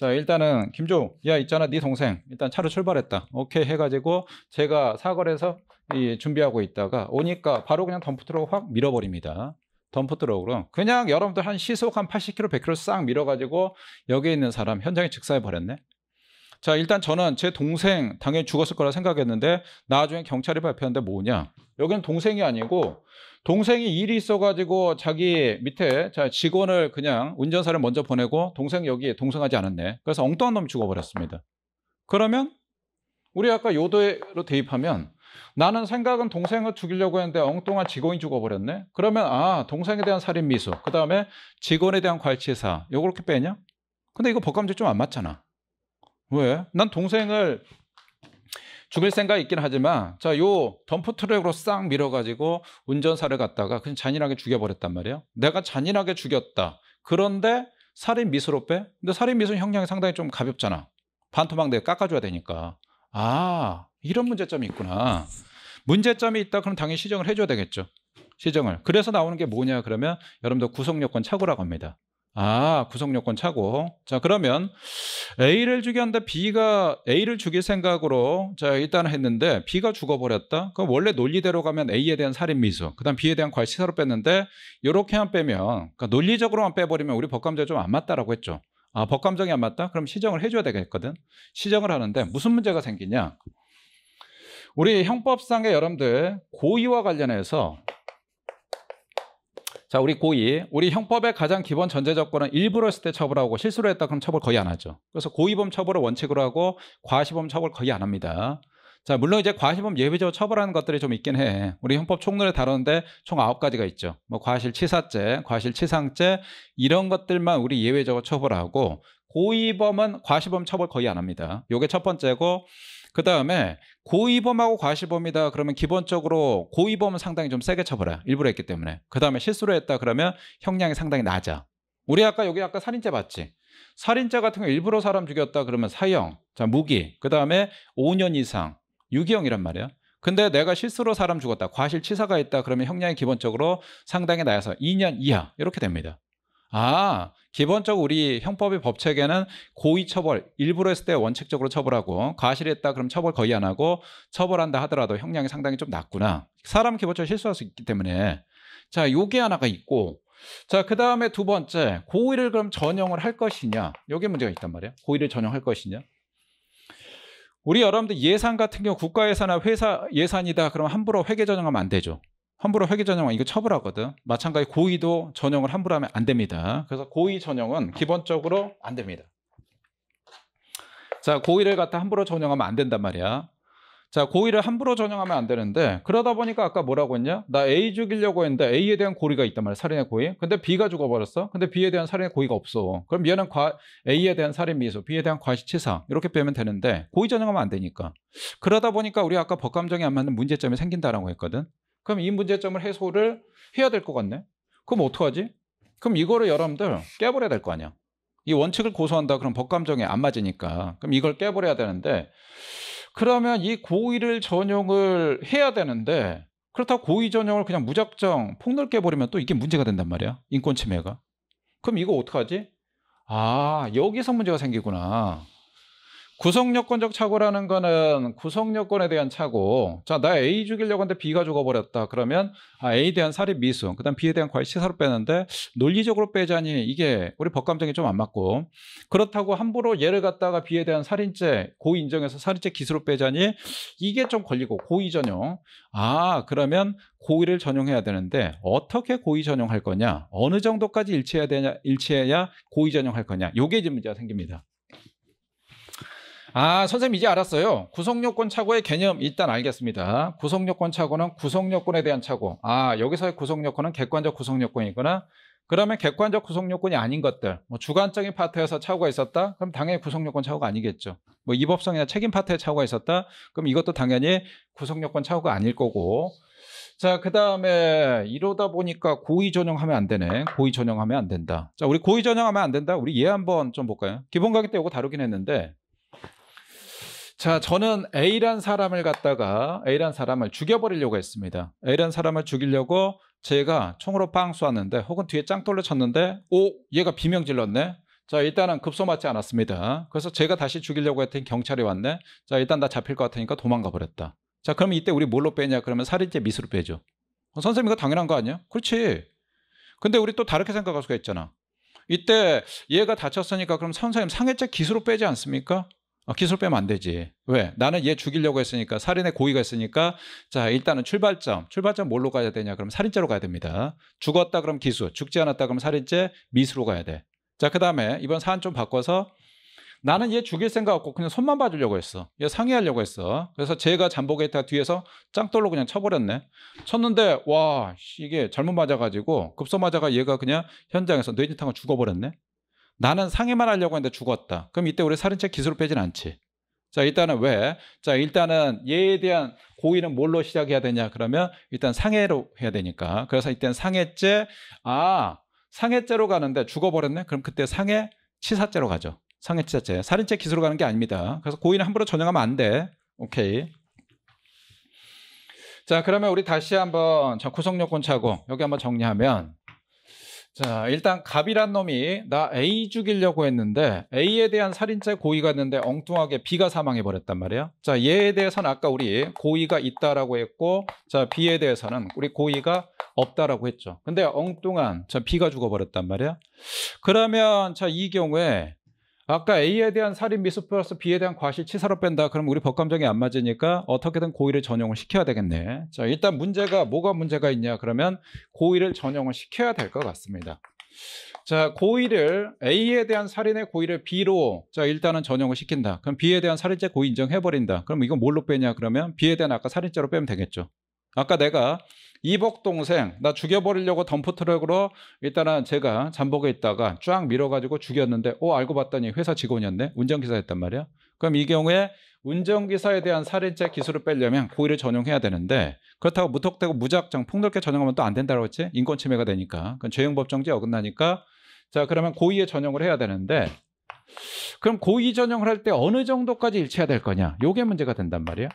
자 일단은 김종 야 있잖아 네 동생 일단 차로 출발했다. 오케이 해가지고 제가 사거리에서 준비하고 있다가 오니까 바로 그냥 덤프트랙을 확 밀어버립니다. 덤프트럭으로 그냥 여러분들 한 시속 한 80km, 100km 싹 밀어가지고 여기 있는 사람 현장에 직사해버렸네. 자 일단 저는 제 동생 당연히 죽었을 거라 생각했는데 나중에 경찰이 발표하는데 뭐냐 여기는 동생이 아니고 동생이 일이 있어가지고 자기 밑에 자 직원을 그냥 운전사를 먼저 보내고 동생 여기 동승하지 않았네. 그래서 엉뚱한 놈이 죽어버렸습니다. 그러면 우리 아까 요도로 대입하면 나는 생각은 동생을 죽이려고 했는데 엉뚱한 직원이 죽어버렸네. 그러면 동생에 대한 살인미수 그 다음에 직원에 대한 과실치사 이거 그렇게 빼냐? 근데 이거 법감정 좀 안 맞잖아. 왜? 난 동생을 죽일 생각이 있긴 하지만 요 덤프트랙으로 싹 밀어가지고 운전사를 갖다가 그냥 잔인하게 죽여버렸단 말이에요. 내가 잔인하게 죽였다. 그런데 살인미수로 빼? 근데 살인미수는 형량이 상당히 좀 가볍잖아. 반토막 내가 깎아줘야 되니까. 이런 문제점이 있구나. 문제점이 있다 그럼 당연히 시정을 해줘야 되겠죠. 시정을. 그래서 나오는 게 뭐냐 그러면 여러분들 구속요건 착오라고 합니다. 구속요건 착오. 자 그러면 A를 죽였는데 B가 A를 죽일 생각으로 자 일단 했는데 B가 죽어버렸다. 그럼 원래 논리대로 가면 A에 대한 살인미수 그 다음 B에 대한 과실치사로 뺐는데 이렇게만 빼면 그러니까 논리적으로만 빼버리면 우리 법감정이 좀 안 맞다라고 했죠. 법감정이 안 맞다? 그럼 시정을 해줘야 되겠거든. 시정을 하는데 무슨 문제가 생기냐? 우리 형법상의 여러분들 고의와 관련해서 자, 우리 고의. 우리 형법의 가장 기본 전제 조건은 일부러 했을 때 처벌하고 실수로 했다 그럼 처벌 거의 안 하죠. 그래서 고의범 처벌을 원칙으로 하고 과시범 처벌 거의 안 합니다. 자, 물론 이제 과시범 예외적으로 처벌하는 것들이 좀 있긴 해. 우리 형법 총론에 다루는데 총 9가지가 있죠. 뭐 과실치사죄, 과실치상죄 이런 것들만 우리 예외적으로 처벌하고 고의범은 과시범 처벌 거의 안 합니다. 요게 첫 번째고, 그 다음에 고의범하고 과시범이다 그러면 기본적으로 고의범은 상당히 좀 세게 처벌해. 일부러 했기 때문에. 그 다음에 실수로 했다 그러면 형량이 상당히 낮아. 우리 아까 살인죄 봤지? 살인죄 같은 거 일부러 사람 죽였다 그러면 사형, 자 무기, 그 다음에 5년 이상 유기형이란 말이야. 근데 내가 실수로 사람 죽었다, 과실치사가 있다 그러면 형량이 기본적으로 상당히 낮아서 2년 이하 이렇게 됩니다. 아, 기본적으로 우리 형법의 법체계는 고의 처벌, 일부러 했을 때 원칙적으로 처벌하고 과실했다 그럼 처벌 거의 안 하고 처벌한다 하더라도 형량이 상당히 좀 낮구나. 사람은 기본적으로 실수할 수 있기 때문에. 자, 요게 하나가 있고, 자, 그 다음에 두 번째, 고의를 그럼 전형을 할 것이냐. 요게 문제가 있단 말이야. 고의를 전형할 것이냐. 우리 여러분들 예산 같은 경우 국가 예산이나 회사 예산이다 그러면 함부로 회계 전형하면 안 되죠. 함부로 회계 전형은 이거 처벌하거든. 마찬가지 고의도 전형을 함부로 하면 안 됩니다. 그래서 고의 전형은 기본적으로 안 됩니다. 자, 고의를 갖다 함부로 전형하면 안 된단 말이야. 자, 고의를 함부로 전형하면 안 되는데, 그러다 보니까 아까 뭐라고 했냐? 나 A 죽이려고 했는데 A에 대한 고의가 있단 말이야. 살인의 고의. 근데 B가 죽어버렸어. 근데 B에 대한 살인의 고의가 없어. 그럼 얘는 A에 대한 살인 미수, B에 대한 과실치사 이렇게 빼면 되는데 고의 전형하면 안 되니까. 그러다 보니까 우리 아까 법감정이 안 맞는 문제점이 생긴다라고 했거든. 그럼 이 문제점을 해소를 해야 될 것 같네. 그럼 어떡하지? 그럼 이거를 여러분들 깨버려야 될 거 아니야. 이 원칙을 고소한다 그럼 법감정에 안 맞으니까. 그럼 이걸 깨버려야 되는데, 그러면 이 고의를 전형을 해야 되는데, 그렇다고 고의 전형을 그냥 무작정 폭넓게 버리면 또 이게 문제가 된단 말이야. 인권 침해가. 그럼 이거 어떡하지? 아, 여기서 문제가 생기구나. 구성요건적 착오라는 거는 구성요건에 대한 착오. 자, 나 A 죽이려고 했는데 B가 죽어버렸다. 그러면 A에 대한 살인 미수, 그 다음 B에 대한 과실치사로 빼는데 논리적으로 빼자니 이게 우리 법감정이 좀 안 맞고, 그렇다고 함부로 얘를 갖다가 B에 대한 살인죄 고의 인정해서 살인죄 기수로 빼자니 이게 좀 걸리고 고의 전형. 아, 그러면 고의를 전형해야 되는데 어떻게 고의 전형할 거냐, 어느 정도까지 일치해야 고의 전형할 거냐, 요게 이제 문제가 생깁니다. 아, 선생님 이제 알았어요. 구성요건 착오의 개념 일단 알겠습니다. 구성요건 착오는 구성요건에 대한 착오. 아, 여기서의 구성요건은 객관적 구성요건이구나. 그러면 객관적 구성요건이 아닌 것들, 뭐 주관적인 파트에서 착오가 있었다? 그럼 당연히 구성요건 착오가 아니겠죠. 뭐 이법성이나 책임 파트에 착오가 있었다? 그럼 이것도 당연히 구성요건 착오가 아닐 거고. 자, 그 다음에 이러다 보니까 고의 전형하면 안 되네. 고의 전형하면 안 된다. 자, 우리 고의 전형하면 안 된다. 우리 예 한번 좀 볼까요? 기본 강의 때 이거 다루긴 했는데, 자, 저는 A란 사람을 죽여버리려고 했습니다. A란 사람을 죽이려고 제가 총으로 빵 쏘았는데, 혹은 뒤에 짱돌로 쳤는데, 오, 얘가 비명 질렀네. 자, 일단은 급소 맞지 않았습니다. 그래서 제가 다시 죽이려고 했더니 경찰이 왔네. 자, 일단 나 잡힐 것 같으니까 도망가 버렸다. 자, 그러면 이때 우리 뭘로 빼냐? 그러면 살인죄 미수로 빼죠. 선생님 이거 당연한 거 아니야? 그렇지. 근데 우리 또 다르게 생각할 수가 있잖아. 이때 얘가 다쳤으니까 그럼 선생님 상해죄 기수로 빼지 않습니까? 기술 빼면 안 되지. 왜? 나는 얘 죽이려고 했으니까, 살인의 고의가 있으니까. 자, 일단은 출발점 뭘로 가야 되냐? 그럼 살인죄로 가야 됩니다. 죽었다 그럼 기수, 죽지 않았다 그럼 살인죄 미수로 가야 돼. 자, 그 다음에 이번 사안 좀 바꿔서 나는 얘 죽일 생각 없고 그냥 손만 봐주려고 했어. 얘 상해하려고 했어. 그래서 제가 잠복에 있다가 뒤에서 짱돌로 그냥 쳐버렸네. 쳤는데 와, 이게 잘못 맞아가지고 급소 맞아가 얘가 그냥 현장에서 뇌진탕을 죽어버렸네. 나는 상해만 하려고 했는데 죽었다. 그럼 이때 우리 살인죄 기수로 빼진 않지. 자, 일단은 왜? 자, 일단은 얘에 대한 고의는 뭘로 시작해야 되냐? 그러면 일단 상해로 해야 되니까. 그래서 이때는 상해죄, 상해죄로 가는데 죽어버렸네? 그럼 그때 상해치사죄로 가죠. 상해치사죄. 살인죄 기수로 가는 게 아닙니다. 그래서 고의는 함부로 전형하면 안 돼. 오케이. 자, 그러면 우리 다시 한번 구성요건 착오 여기 한번 정리하면, 자, 일단 갑이란 놈이 나 A 죽이려고 했는데 A에 대한 살인죄 고의가 있는데 엉뚱하게 B가 사망해 버렸단 말이야. 자, 얘에 대해서는 아까 우리 고의가 있다라고 했고, 자, B에 대해서는 우리 고의가 없다라고 했죠. 근데 엉뚱한 B가 죽어버렸단 말이야. 그러면 자, 이 경우에 아까 A에 대한 살인 미수 플러스 B에 대한 과실치사로 뺀다. 그럼 우리 법감정이 안 맞으니까 어떻게든 고의를 전용을 시켜야 되겠네. 자, 일단 문제가 뭐가 문제가 있냐 그러면 고의를 전용을 시켜야 될 것 같습니다. 자, 고의를 A에 대한 살인의 고의를 B로 자 일단은 전용을 시킨다. 그럼 B에 대한 살인죄 고의 인정해버린다. 그럼 이건 뭘로 빼냐 그러면 B에 대한 아까 살인죄로 빼면 되겠죠. 아까 내가 이복 동생 나 죽여버리려고 덤프트럭으로 일단은 제가 잠복에 있다가 쫙 밀어가지고 죽였는데 알고 봤더니 회사 직원이었네. 운전기사였단 말이야. 그럼 이 경우에 운전기사에 대한 살인죄 기술을 빼려면 고의를 전용해야 되는데 그렇다고 무턱대고 무작정 폭넓게 전용하면 또 안 된다고 했지. 인권침해가 되니까. 그건 죄형법정지에 어긋나니까 자 그러면 고의에 전용을 해야 되는데 그럼 고의 전용을 할 때 어느 정도까지 일치해야 될 거냐 요게 문제가 된단 말이야.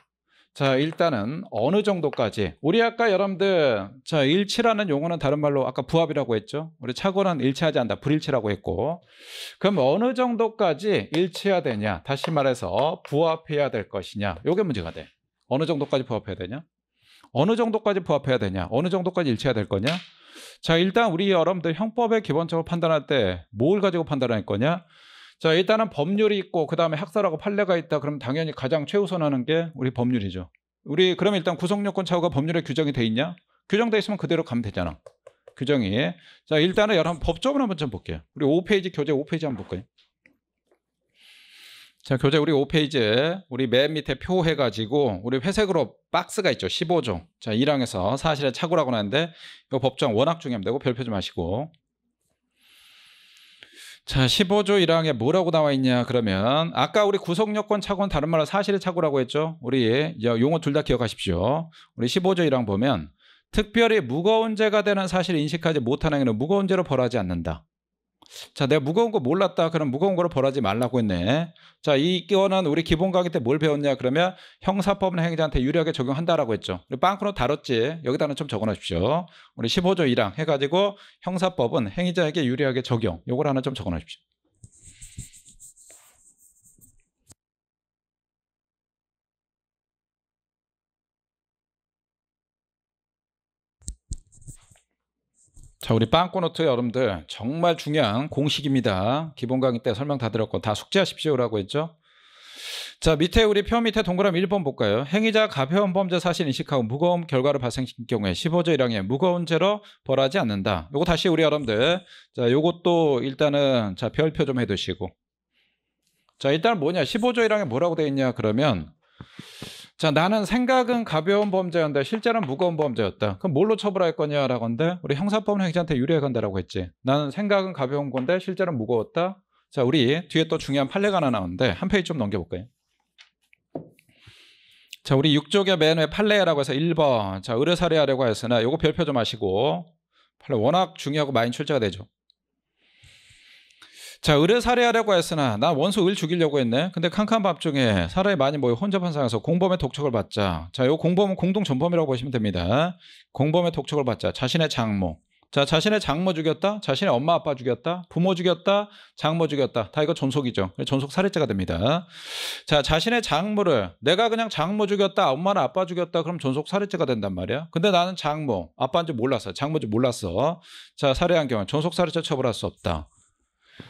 자 일단은 어느 정도까지 우리 아까 여러분들 자 일치라는 용어는 다른 말로 아까 부합이라고 했죠. 우리 착오는 일치하지 않는다 불일치라고 했고 그럼 어느 정도까지 일치해야 되냐 다시 말해서 부합해야 될 것이냐 요게 문제가 돼. 어느 정도까지 부합해야 되냐 어느 정도까지 부합해야 되냐 어느 정도까지 일치해야 될 거냐. 자 일단 우리 여러분들 형법에 기본적으로 판단할 때 뭘 가지고 판단할 거냐. 자 일단은 법률이 있고 그 다음에 학설하고 판례가 있다. 그럼 당연히 가장 최우선하는 게 우리 법률이죠. 우리 그럼 일단 구속요건 착오가 법률에 규정이 돼 있냐? 규정돼 있으면 그대로 가면 되잖아. 규정이. 자 일단은 여러분 법조문 한번 좀 볼게요. 우리 5페이지 교재 5페이지 한번 볼까요? 자 교재 우리 5페이지에 우리 맨 밑에 표 해가지고 우리 회색으로 박스가 있죠. 15조. 자 1항에서 사실의 착오라고 하는데 이 법정 워낙 중요합니다. 이거 별표 좀 하시고. 자 15조 1항에 뭐라고 나와 있냐 그러면 아까 우리 구속요건 착오는 다른 말로 사실의 착오라고 했죠. 우리 용어 둘 다 기억하십시오. 우리 15조 1항 보면 특별히 무거운 죄가 되는 사실을 인식하지 못한 행위는 무거운 죄로 벌하지 않는다. 자 내가 무거운 거 몰랐다 그럼 무거운 거로 벌하지 말라고 했네. 자 이거는 우리 기본 강의 때 뭘 배웠냐 그러면 형사법은 행위자한테 유리하게 적용한다라고 했죠. 우리 빵크로 다뤘지. 여기다는 좀 적어놓으십시오. 우리 15조 1항 해가지고 형사법은 행위자에게 유리하게 적용 요걸 하나 좀 적어놓으십시오. 자 우리 빵꾸노트 여러분들 정말 중요한 공식입니다. 기본 강의 때 설명 다 드렸고 다 숙지하십시오라고 했죠. 자 밑에 우리 표 밑에 동그라미 1번 볼까요? 행위자 가벼운 범죄 사실 인식하고 무거운 결과를 발생시킨 경우에 15조 1항에 무거운 죄로 벌하지 않는다. 요거 다시 우리 여러분들 자 요것도 일단은 자 별표 좀 해두시고 자 일단 뭐냐 15조 1항에 뭐라고 되어 있냐 그러면 자 나는 생각은 가벼운 범죄였는데 실제는 무거운 범죄였다. 그럼 뭘로 처벌할 거냐라고 하는데 우리 형사법은 행위자한테 유리하게 간다라고 했지. 나는 생각은 가벼운 건데 실제는 무거웠다. 자 우리 뒤에 또 중요한 판례가 하나 나오는데 한 페이지 좀 넘겨볼까요? 자 우리 6조의 맨 위 판례라고 해서 1번 자 의뢰사례하려고 했으나 요거 별표 좀 하시고 판례 워낙 중요하고 많이 출제가 되죠. 자 의뢰살해하려고 했으나 난 원수 을 죽이려고 했네. 근데 캄캄 밤중에 사람이 많이 모여 혼잡한 상황에서 공범의 독촉을 받자. 자 요 공범은 공동 전범이라고 보시면 됩니다. 공범의 독촉을 받자. 자신의 장모. 자 자신의 장모 죽였다. 자신의 엄마 아빠 죽였다. 부모 죽였다. 장모 죽였다. 다 이거 존속이죠. 존속 살해죄가 됩니다. 자 자신의 장모를 내가 그냥 장모 죽였다. 엄마나 아빠 죽였다. 그럼 존속 살해죄가 된단 말이야. 근데 나는 장모 아빠인지 몰랐어. 장모인지 몰랐어. 자 살해한 경우 존속 살해죄 처벌할 수 없다.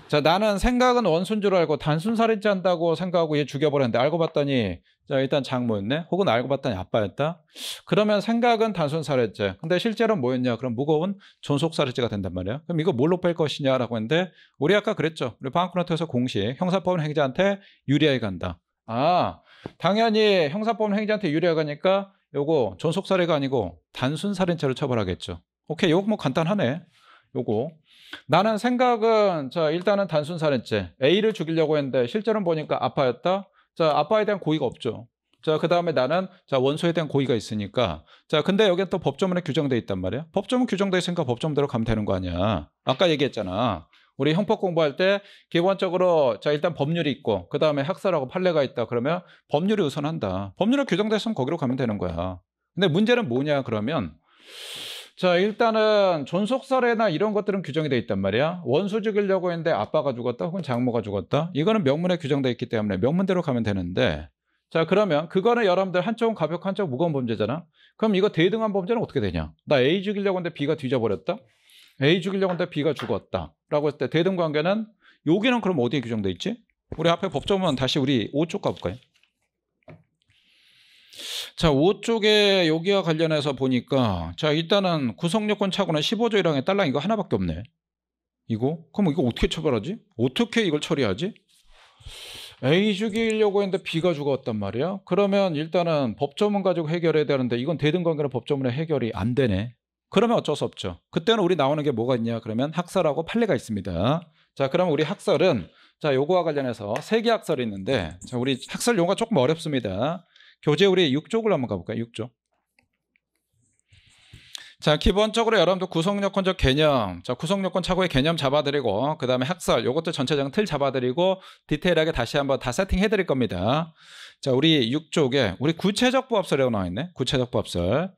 자 나는 생각은 원수인 줄 알고 단순 살인죄 한다고 생각하고 얘 죽여버렸는데 알고 봤더니 자 일단 장모였네. 혹은 알고 봤더니 아빠였다. 그러면 생각은 단순 살인죄. 근데 실제로는 뭐였냐? 그럼 무거운 존속 살인죄가 된단 말이야. 그럼 이거 뭘로 뺄 것이냐라고 했는데 우리 아까 그랬죠. 우리 방학노트에서 공식 형사법은 행위자한테 유리하게 간다. 아 당연히 형사법은 행위자한테 유리하게 가니까 요거 존속 살해가 아니고 단순 살인죄로 처벌하겠죠. 오케이 요거 뭐 간단하네. 요거 나는 생각은 자 일단은 단순 살인죄 A를 죽이려고 했는데 실제로는 보니까 아빠였다. 자 아빠에 대한 고의가 없죠. 자 그다음에 나는 자 원수에 대한 고의가 있으니까 자 근데 여기에 또 법조문에 규정돼 있단 말이야. 법조문 규정돼 있으니까 법조문대로 가면 되는 거 아니야. 아까 얘기했잖아. 우리 형법 공부할 때 기본적으로 자 일단 법률이 있고 그다음에 학설하고 판례가 있다. 그러면 법률이 우선한다. 법률에 규정돼 있으면 거기로 가면 되는 거야. 근데 문제는 뭐냐 그러면 자 일단은 존속살해나 이런 것들은 규정이 돼 있단 말이야. 원수 죽이려고 했는데 아빠가 죽었다 혹은 장모가 죽었다. 이거는 명문에 규정돼 있기 때문에 명문대로 가면 되는데 자 그러면 그거는 여러분들 한쪽은 가볍고 한쪽은 무거운 범죄잖아. 그럼 이거 대등한 범죄는 어떻게 되냐. 나 A 죽이려고 했는데 B가 뒤져버렸다. A 죽이려고 했는데 B가 죽었다 라고 했을 때 대등관계는 여기는 그럼 어디에 규정돼 있지? 우리 앞에 법조문 다시 우리 5쪽 가볼까요? 자, 5쪽에 여기와 관련해서 보니까 자, 일단은 구성요건 차고는 15조 1항에 딸랑 이거 하나밖에 없네. 이거? 그럼 이거 어떻게 처벌하지? 어떻게 이걸 처리하지? A 죽이려고 했는데 B가 죽었단 말이야. 그러면 일단은 법조문 가지고 해결해야 되는데 이건 대등관계는 법조문에 해결이 안 되네. 그러면 어쩔 수 없죠. 그때는 우리 나오는 게 뭐가 있냐? 그러면 학설하고 판례가 있습니다. 자, 그럼 우리 학설은 자, 요거와 관련해서 3개 학설이 있는데 자, 우리 학설 용어가 조금 어렵습니다. 교재 우리 6쪽을 한번 가볼까요? 6쪽. 자, 기본적으로 여러분들 구성요건적 개념, 자, 구성요건 차고의 개념 잡아드리고 그 다음에 학설, 요것도 전체적인 틀 잡아드리고 디테일하게 다시 한번 다 세팅해드릴 겁니다. 자, 우리 6쪽에 우리 구체적 부합설이라고 나와있네. 구체적 부합설.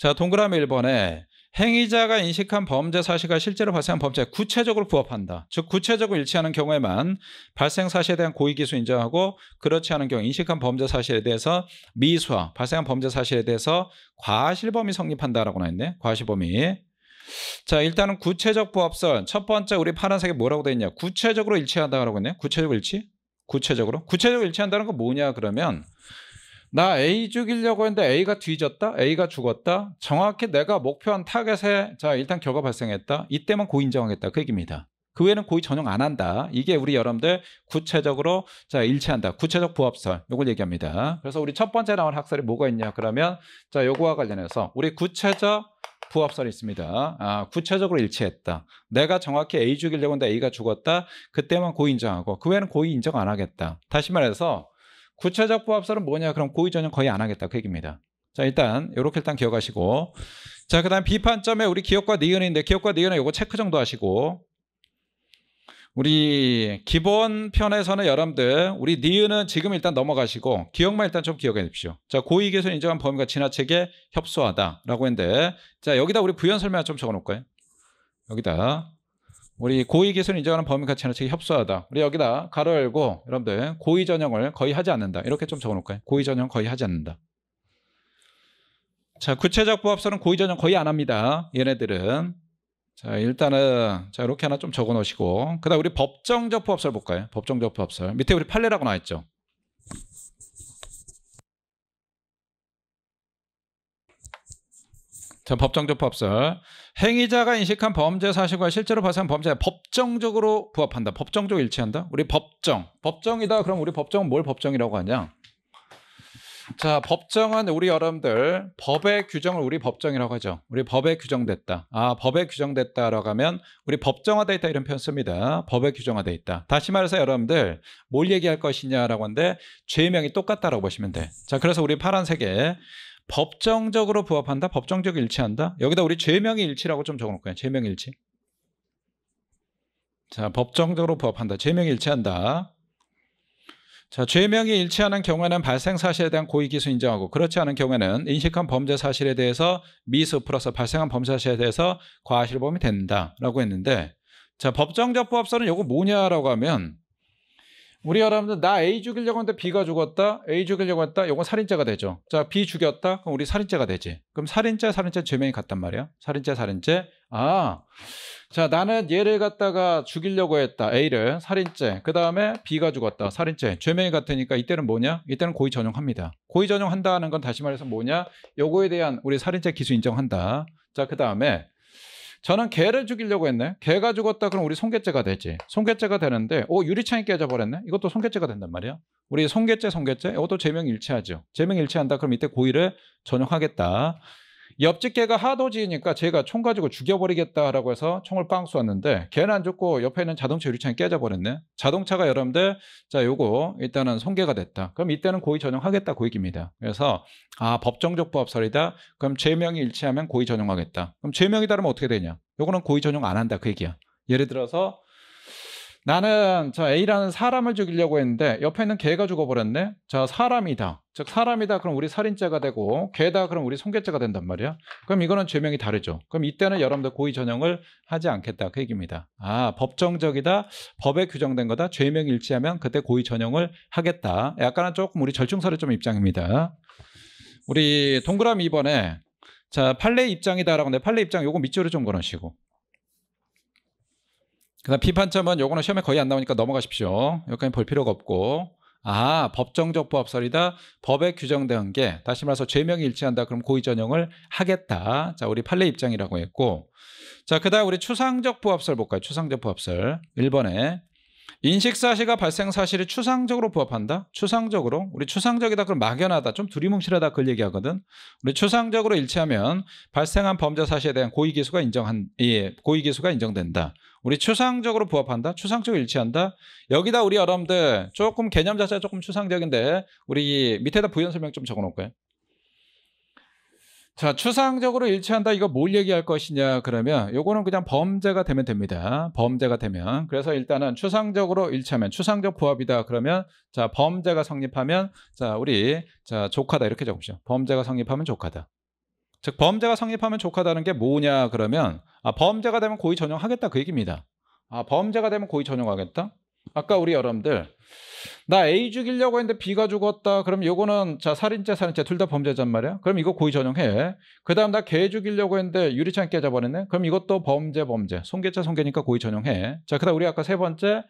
자, 동그라미 1번에 행위자가 인식한 범죄 사실과 실제로 발생한 범죄에 구체적으로 부합한다. 즉 구체적으로 일치하는 경우에만 발생 사실에 대한 고의기수 인정하고 그렇지 않은 경우 인식한 범죄 사실에 대해서 미수와 발생한 범죄 사실에 대해서 과실범이 성립한다라고 나있네. 과실범이. 자, 일단은 구체적 부합설 첫 번째 우리 파란색에 뭐라고 되어 있냐. 구체적으로 일치한다라고 했네. 구체적 일치? 구체적으로 일치한다는 건 뭐냐 그러면 나 A 죽이려고 했는데 A가 뒤졌다? A가 죽었다? 정확히 내가 목표한 타겟에 자 일단 결과 발생했다. 이때만 고의 인정하겠다. 그 얘기입니다. 그 외에는 고의 전용 안 한다. 이게 우리 여러분들 구체적으로 자 일치한다. 구체적 부합설 이걸 얘기합니다. 그래서 우리 첫 번째 나온 학설이 뭐가 있냐 그러면 자 요거와 관련해서 우리 구체적 부합설이 있습니다. 아, 구체적으로 일치했다. 내가 정확히 A 죽이려고 했는데 A가 죽었다. 그때만 고의 인정하고 그 외에는 고의 인정 안 하겠다. 다시 말해서 구체적 부합설은 뭐냐? 그럼 고의 전용 거의 안 하겠다. 그 얘기입니다. 자, 일단 이렇게 일단 기억하시고 자, 그다음 비판점에 우리 기억과 니은인데 기억과 니은은 요거 체크 정도 하시고 우리 기본 편에서는 여러분들 우리 니은은 지금 일단 넘어가시고 기억만 일단 좀 기억해 주십시오. 자, 고의 기술 인정한 범위가 지나치게 협소하다라고 했는데 자, 여기다 우리 부연 설명 좀 적어 놓을까요? 여기다 우리 고의 기술 인정하는 범위가 지나치게 협소하다. 우리 여기다 가로 열고 여러분들 고의 전형을 거의 하지 않는다. 이렇게 좀 적어 놓을까요? 고의 전형 거의 하지 않는다. 자, 구체적 부합설은 고의 전형 거의 안 합니다. 얘네들은. 자, 일단은 자 이렇게 하나 좀 적어 놓으시고 그다음 우리 법정적 부합설 볼까요? 법정적 부합설. 밑에 우리 판례라고 나와 있죠. 자, 법정적 부합설. 행위자가 인식한 범죄 사실과 실제로 발생한 범죄에 법정적으로 부합한다. 법정적으로 일치한다. 우리 법정이다. 그럼 우리 법정은 뭘 법정이라고 하냐? 자, 법정은 우리 여러분들 법의 규정을 우리 법정이라고 하죠. 우리 법에 규정됐다. 아, 법에 규정됐다라고 하면 우리 법정화돼 있다 이런 표현 씁니다. 법에 규정화돼 있다. 다시 말해서 여러분들 뭘 얘기할 것이냐라고 하는데 죄명이 똑같다라고 보시면 돼. 자, 그래서 우리 파란색에 법정적으로 부합한다. 법정적으로 일치한다. 여기다 우리 죄명이 일치라고 좀 적어놓을 거예요. 죄명이 일치. 자, 법정적으로 부합한다. 죄명이 일치한다. 자, 죄명이 일치하는 경우에는 발생 사실에 대한 고의 기수 인정하고 그렇지 않은 경우에는 인식한 범죄 사실에 대해서 미수 플러스 발생한 범죄 사실에 대해서 과실범이 된다라고 했는데 자, 법정적 부합설은 이거 뭐냐라고 하면 우리 여러분들 나 A 죽이려고 했는데 B가 죽었다. A 죽이려고 했다. 이건 살인죄가 되죠. 자, B 죽였다. 그럼 우리 살인죄가 되지. 그럼 살인죄 죄명이 같단 말이야. 살인죄. 아, 자, 나는 얘를 갖다가 죽이려고 했다. A를 살인죄. 그 다음에 B가 죽었다. 살인죄. 죄명이 같으니까 이때는 뭐냐? 이때는 고의 전용합니다. 고의 전용한다는 건 다시 말해서 뭐냐? 요거에 대한 우리 살인죄 기수 인정한다. 자, 그 다음에 저는 개를 죽이려고 했네. 개가 죽었다 그럼 우리 손괴죄가 되지. 손괴죄가 되는데 유리창이 깨져버렸네. 이것도 손괴죄가 된단 말이야. 우리 손괴죄 이것도 죄명이 일치하죠. 죄명이 일치한다 그럼 이때 고의를 전용하겠다. 옆집 개가 하도 지으니까 제가 총 가지고 죽여버리겠다라고 해서 총을 빵 쏘았는데 걔는 안 죽고 옆에 있는 자동차 유리창이 깨져버렸네. 자동차가 여러분들 자 요거 일단은 손괴가 됐다. 그럼 이때는 고의 전용하겠다 그 얘기입니다. 그래서 아 법정적 부합설이다. 그럼 죄명이 일치하면 고의 전용하겠다. 그럼 죄명이 다르면 어떻게 되냐? 요거는 고의 전용 안 한다 그 얘기야. 예를 들어서 나는 저 A라는 사람을 죽이려고 했는데 옆에 있는 개가 죽어버렸네. 자, 사람이다. 즉 사람이다 그럼 우리 살인죄가 되고 개다 그럼 우리 손괴죄가 된단 말이야. 그럼 이거는 죄명이 다르죠. 그럼 이때는 여러분들 고의 전용을 하지 않겠다 그 얘기입니다. 아, 법정적이다. 법에 규정된 거다. 죄명이 일치하면 그때 고의 전용을 하겠다. 약간은 조금 우리 절충설의 좀 입장입니다. 우리 동그라미 2번에 자 판례 입장이다라고 하는데 판례 입장 요거 밑줄을 좀 걸으시고 그다음 비판점은 요거는 시험에 거의 안 나오니까 넘어가십시오. 여기까지 볼 필요가 없고. 법정적 부합설이다. 법에 규정된 게 다시 말해서 죄명이 일치한다. 그럼 고의 전형을 하겠다. 자, 우리 판례 입장이라고 했고. 자, 그다음 우리 추상적 부합설 볼까요? 추상적 부합설. 1번에 인식사실과 발생사실이 추상적으로 부합한다? 추상적으로? 우리 추상적이다 그럼 막연하다, 좀 두리뭉실하다 그걸 얘기하거든. 우리 추상적으로 일치하면 발생한 범죄 사실에 대한 고의기수가 고의기수가 인정된다. 우리 추상적으로 부합한다? 추상적으로 일치한다? 여기다 우리 여러분들 조금 개념 자체가 조금 추상적인데 우리 밑에다 부연 설명 좀 적어놓을까요? 자, 추상적으로 일치한다. 이거 뭘 얘기할 것이냐 그러면 요거는 그냥 범죄가 되면 됩니다. 범죄가 되면. 그래서 일단은 추상적으로 일치하면 추상적 부합이다 그러면 자, 범죄가 성립하면 자, 우리 자, 족하다 이렇게 적으시죠. 범죄가 성립하면 족하다. 즉 범죄가 성립하면 족하다는 게 뭐냐 그러면 범죄가 되면 고의 전형하겠다 그 얘기입니다. 범죄가 되면 고의 전형하겠다. 아까 우리 여러분들 나 A 죽이려고 했는데 B가 죽었다. 그럼 요거는 자 살인죄 둘 다 범죄란 말이야. 그럼 이거 고의 전형해. 그다음 나 개 죽이려고 했는데 유리창 깨져버렸네. 그럼 이것도 범죄. 손괴죄 손괴니까 고의 전형해. 자 그다음 우리 아까 세 번째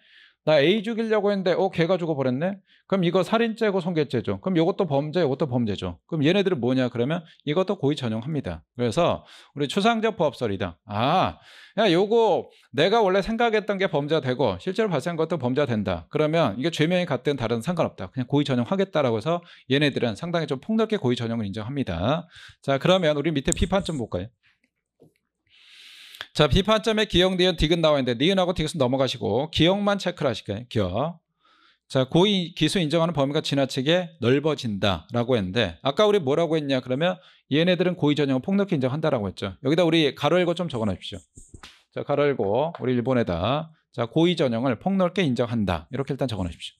나 A 죽이려고 했는데 개가 죽어버렸네. 그럼 이거 살인죄고 손괴죄죠. 그럼 이것도 범죄, 이것도 범죄죠. 그럼 얘네들은 뭐냐 그러면 이것도 고의 전형합니다. 그래서 우리 추상적 부합설이다. 야 요거 내가 원래 생각했던 게 범죄가 되고 실제로 발생한 것도 범죄가 된다. 그러면 이게 죄명이 같든 다른 상관없다. 그냥 고의 전형하겠다라고 해서 얘네들은 상당히 좀 폭넓게 고의 전형을 인정합니다. 자 그러면 우리 밑에 비판점 볼까요? 자, 비판점에 기역, 니은, 디귿 나와 있는데 니은하고 디귿은 넘어가시고 기역만 체크를 하실까요? 기역. 자, 고의 기수 인정하는 범위가 지나치게 넓어진다라고 했는데 아까 우리 뭐라고 했냐 그러면 얘네들은 고의 전형을 폭넓게 인정한다라고 했죠. 여기다 우리 가로 열고 좀 적어 놔십시오. 자, 가로 열고 우리 일본에다 자, 고의 전형을 폭넓게 인정한다. 이렇게 일단 적어 놔십시오.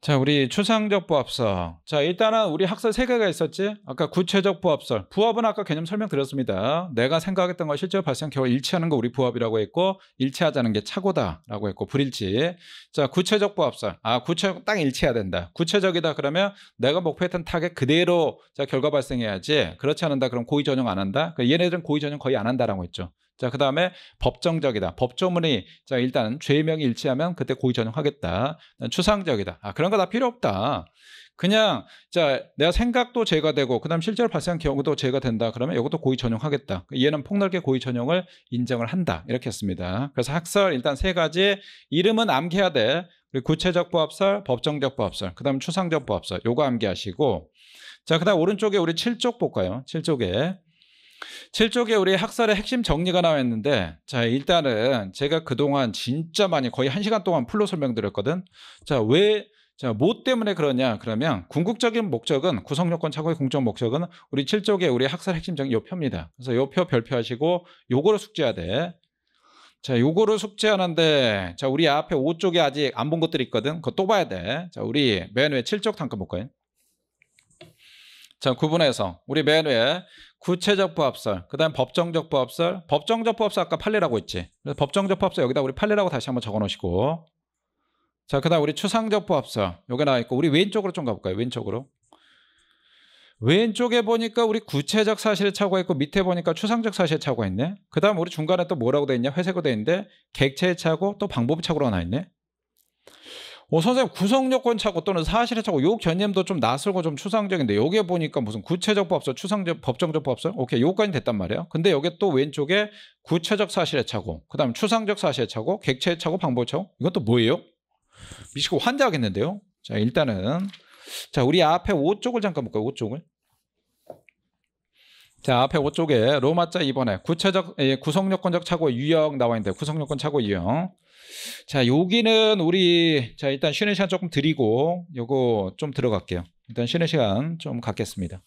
자, 우리 추상적 부합설. 자, 일단은 우리 학설 3개가 있었지. 아까 구체적 부합설. 부합은 아까 개념 설명드렸습니다. 내가 생각했던 거 실제로 발생 결과 일치하는 거 우리 부합이라고 했고 일치하자는 게 착오다라고 했고 불일치. 자, 구체적 부합설. 구체적 딱 일치해야 된다. 구체적이다 그러면 내가 목표했던 타겟 그대로 자, 결과 발생해야지. 그렇지 않는다 그럼 고의 전형 안 한다. 얘네들은 고의 전형 거의 안 한다라고 했죠. 자, 그 다음에 법정적이다. 법조문이 자 일단 죄명이 일치하면 그때 고의 전형하겠다. 추상적이다. 그런 거 다 필요 없다. 그냥 자 내가 생각도 죄가 되고 그다음 실제로 발생한 경우도 죄가 된다. 그러면 이것도 고의 전형하겠다. 얘는 폭넓게 고의 전형을 인정을 한다. 이렇게 했습니다. 그래서 학설 일단 3가지 이름은 암기해야 돼. 그리고 구체적 부합설, 법정적 부합설, 그다음 추상적 부합설. 요거 암기하시고 자 그다음 오른쪽에 우리 7쪽 볼까요? 7쪽에 우리 학설의 핵심 정리가 나와 있는데 자 일단은 제가 그동안 진짜 많이 거의 1시간 동안 풀로 설명드렸거든. 뭐 때문에 그러냐 그러면 궁극적인 목적은 구성요건 착오의 공적 목적은 우리 7쪽에 우리 학설 핵심 정리 요 표입니다. 그래서 요 표 별표하시고 요거를 숙제해야 돼. 자 요거를 숙제하는데 자 우리 앞에 5쪽에 아직 안 본 것들이 있거든. 그거 또 봐야 돼. 자 우리 맨 위에 7쪽 잠깐 볼까요? 자 구분해서 우리 맨 위에 구체적 부합설, 그 다음 법정적 부합설. 법정적 부합설 아까 판례라고 했지. 그래서 법정적 부합설 여기다 우리 판례라고 다시 한번 적어 놓으시고 자 그 다음 우리 추상적 부합설 여기 나와 있고 우리 왼쪽으로 좀 가볼까요? 왼쪽에 보니까 우리 구체적 사실에 착오가 있고 밑에 보니까 추상적 사실에 착오가 있네. 그 다음 우리 중간에 또 뭐라고 돼 있냐? 회색으로 돼 있는데 객체의 착오 또 방법의 착오가 나와 있네. 선생님 구성요건 착오 또는 사실의 착오 요 개념도 좀 낯설고 좀 추상적인데 여기에 보니까 무슨 구체적 부합설, 추상적, 법정적 부합설 오케이 요까지 됐단 말이야. 근데 여기 또 왼쪽에 구체적 사실의 착오 그 다음 추상적 사실의 착오, 객체의 착오, 방법의 착오 이건 또 뭐예요? 미치고 환장하겠는데요. 자 일단은 자 우리 앞에 5쪽을 잠깐 볼까요? 5쪽을 자 앞에 5쪽에 로마자 2번에 구성요건적 착오의 유형 나와 있는데 구성요건 착오 유형 자 여기는 우리 자 일단 쉬는 시간 조금 드리고 요거 좀 들어갈게요. 일단 쉬는 시간 좀 갖겠습니다.